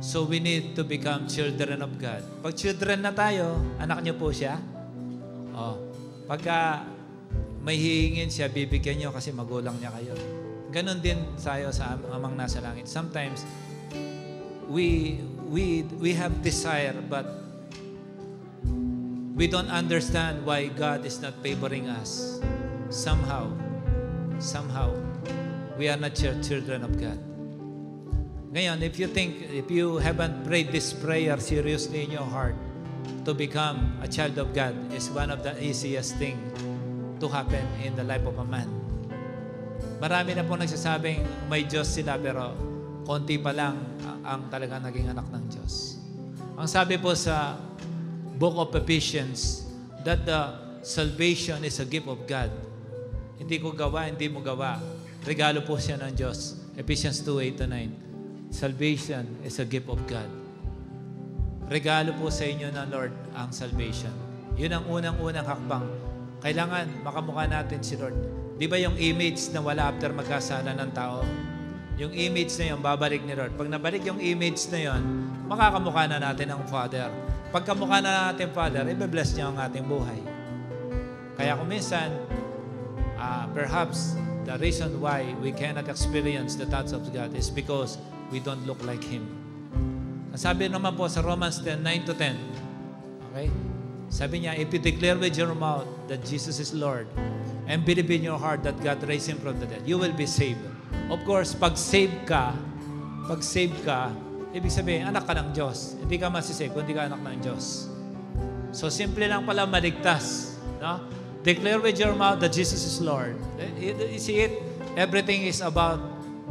So we need to become children of God. Pag children na tayo, anak niyo po siya. Pagka may hihingin siya, bibigyan niyo kasi magulang niya kayo. Ganon din tayo sa amang nasa langit. Sometimes, we have desire, but we don't understand why God is not favoring us. Somehow, we are not children of God. Ngayon, if you haven't prayed this prayer seriously in your heart, to become a child of God is one of the easiest thing to happen in the life of a man. Marami na po nagsasabing may Diyos sila, pero konti pa lang ang talagang naging anak ng Diyos. Ang sabi po sa Book of Ephesians, that the salvation is a gift of God. Hindi ko gawa, hindi mo gawa. Regalo po siya ng Diyos. Ephesians 2:8-9. Salvation is a gift of God. Regalo po sa inyo ng Lord ang salvation. Yun ang unang-unang hakbang. Kailangan makamukha natin si Lord. Di ba yung image na wala after magkasala ng tao? Yung image na yun, babalik ni Lord. Pag nabalik yung image na yun, makakamukha na natin ang Father. Pagkamukha na natin Father, i-bless niya ang ating buhay. Kaya kung minsan, perhaps the reason why we cannot experience the touch of God is because we don't look like Him. Sabi naman po sa Romans 10:9-10, okay? Sabi niya, if you declare with your mouth that Jesus is Lord and believe in your heart that God raised Him from the dead, you will be saved. Of course, pag save ka, ibig sabihin, anak ka ng Diyos. Hindi ka masisave kung hindi ka anak ng Diyos. So, simple lang pala maligtas. No? Declare with your mouth that Jesus is Lord. You see it? Everything is about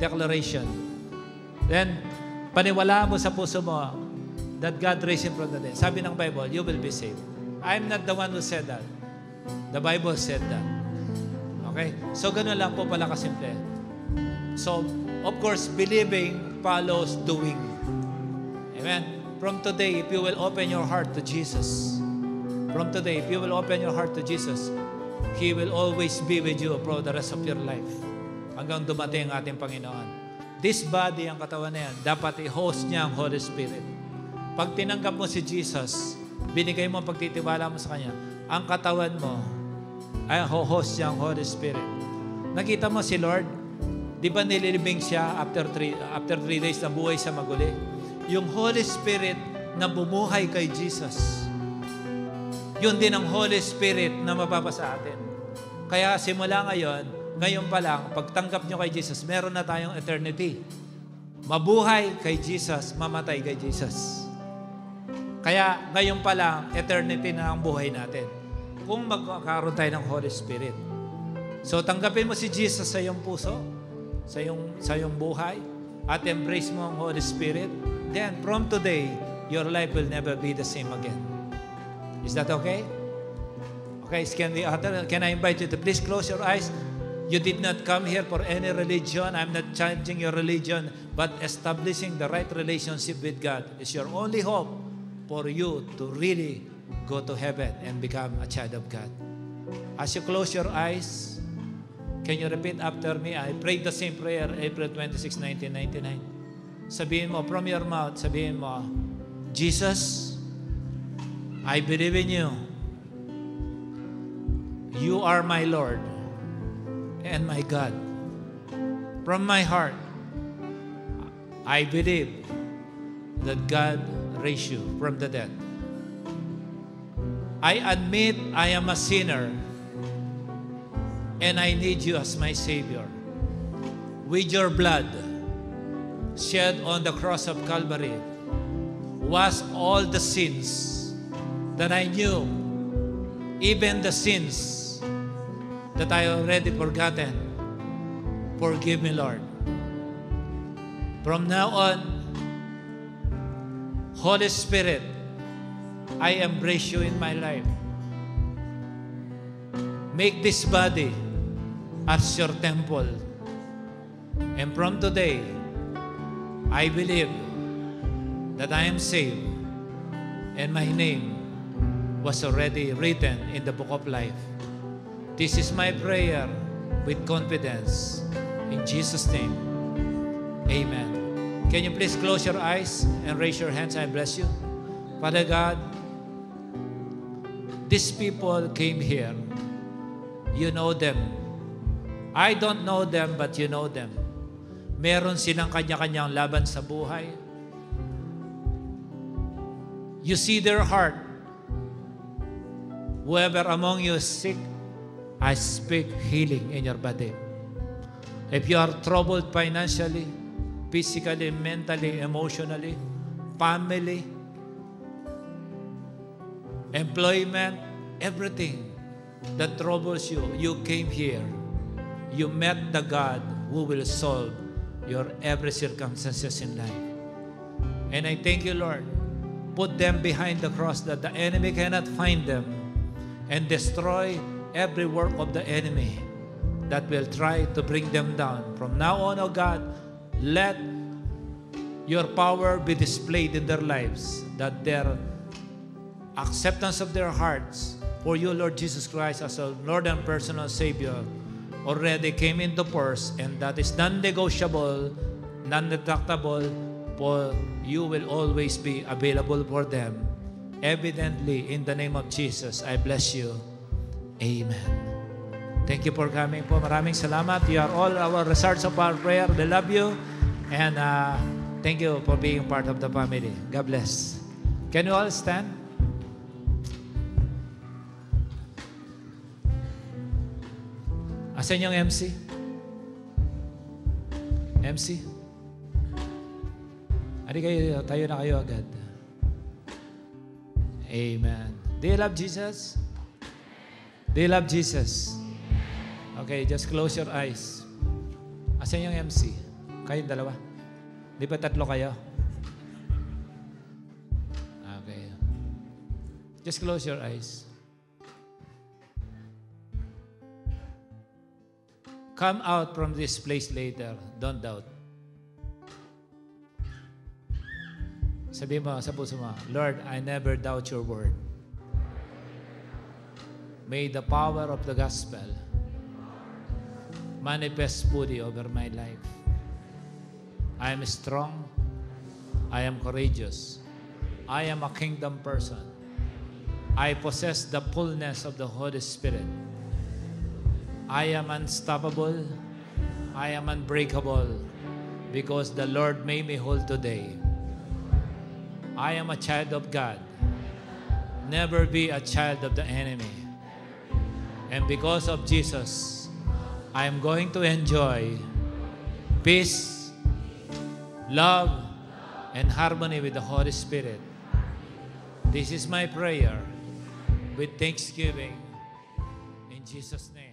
declaration. Then, paniwalaan mo sa puso mo that God raised Him from the dead. Sabi ng Bible, you will be saved. I'm not the one who said that. The Bible said that. Okay? So, ganun lang po pala kasimple. So, of course, believing follows doing. Amen? From today, if you will open your heart to Jesus, He will always be with you for the rest of your life. Hanggang dumating ang ating Panginoon. This body, ang katawan na yan, dapat i-host niya ang Holy Spirit. Pag tinanggap mo si Jesus, binigay mo ang pagtitiwala mo sa Kanya, ang katawan mo ay host niya ang Holy Spirit. Nakita mo si Lord, di ba nililibing siya after 3 days na buhay sa maguli? Yung Holy Spirit na bumuhay kay Jesus, yun din ang Holy Spirit na mapapasa atin. Kaya simula ngayon pa lang, pagtanggap nyo kay Jesus, meron na tayong eternity. Mabuhay kay Jesus, mamatay kay Jesus. Kaya ngayon pa lang, eternity na ang buhay natin. Kung magkakaroon tayo ng Holy Spirit. So tanggapin mo si Jesus sa iyong puso, sa iyong buhay, at embrace mo ang Holy Spirit. Then from today, your life will never be the same again. Is that okay? Okay, can I invite you to please close your eyes? You did not come here for any religion. I'm not changing your religion, but establishing the right relationship with God is your only hope for you to really go to heaven and become a child of God. As you close your eyes, can you repeat after me? I prayed the same prayer April 26, 1999. Sabihin mo, from your mouth, sabihin mo, Jesus, I believe in you. You are my Lord and my God. From my heart, I believe that God raised you from the dead. I admit I am a sinner and I need you as my Savior. With your blood shed on the cross of Calvary, was all the sins that I knew, even the sins that I already forgotten. Forgive me, Lord. From now on, Holy Spirit, I embrace you in my life. Make this body as your temple. And from today, I believe that I am saved and my name was already written in the book of life. This is my prayer with confidence. In Jesus' name, amen. Can you please close your eyes and raise your hands? I bless you. Father God, these people came here. You know them. I don't know them, but you know them. Meron silang kanya-kanyang laban sa buhay. You see their heart. Whoever among you is sick, I speak healing in your body. If you are troubled financially, physically, mentally, emotionally, family, employment, everything that troubles you, you came here. You met the God who will solve your every circumstances in life. And I thank you, Lord. Put them behind the cross that the enemy cannot find them, and destroy every work of the enemy that will try to bring them down. From now on, oh God, let your power be displayed in their lives, that their acceptance of their hearts for you, Lord Jesus Christ, as a Lord and personal Savior, already came into force, and that is non-negotiable, non-retractable, for you will always be available for them. Evidently, in the name of Jesus, I bless you. Amen. Thank you for coming po. Maraming salamat. You are all our reserves of our prayer. We love you. And thank you for being part of the family. God bless. Can you all stand? Asan yung MC? MC? Ari kayo, tayo na kayo agad. Amen. Do you love Jesus? Do you love Jesus? Okay, just close your eyes. Asan yung MC? Kayong dalawa? Di ba tatlo kayo? Okay. Just close your eyes. Come out from this place later. Don't doubt. Sabi mo sa puso mo, Lord, I never doubt your word. May the power of the gospel manifest fully over my life. I am strong. I am courageous. I am a kingdom person. I possess the fullness of the Holy Spirit. I am unstoppable. I am unbreakable because the Lord made me whole today. I am a child of God. Never be a child of the enemy. And because of Jesus, I am going to enjoy peace, love, and harmony with the Holy Spirit. This is my prayer with thanksgiving in Jesus' name.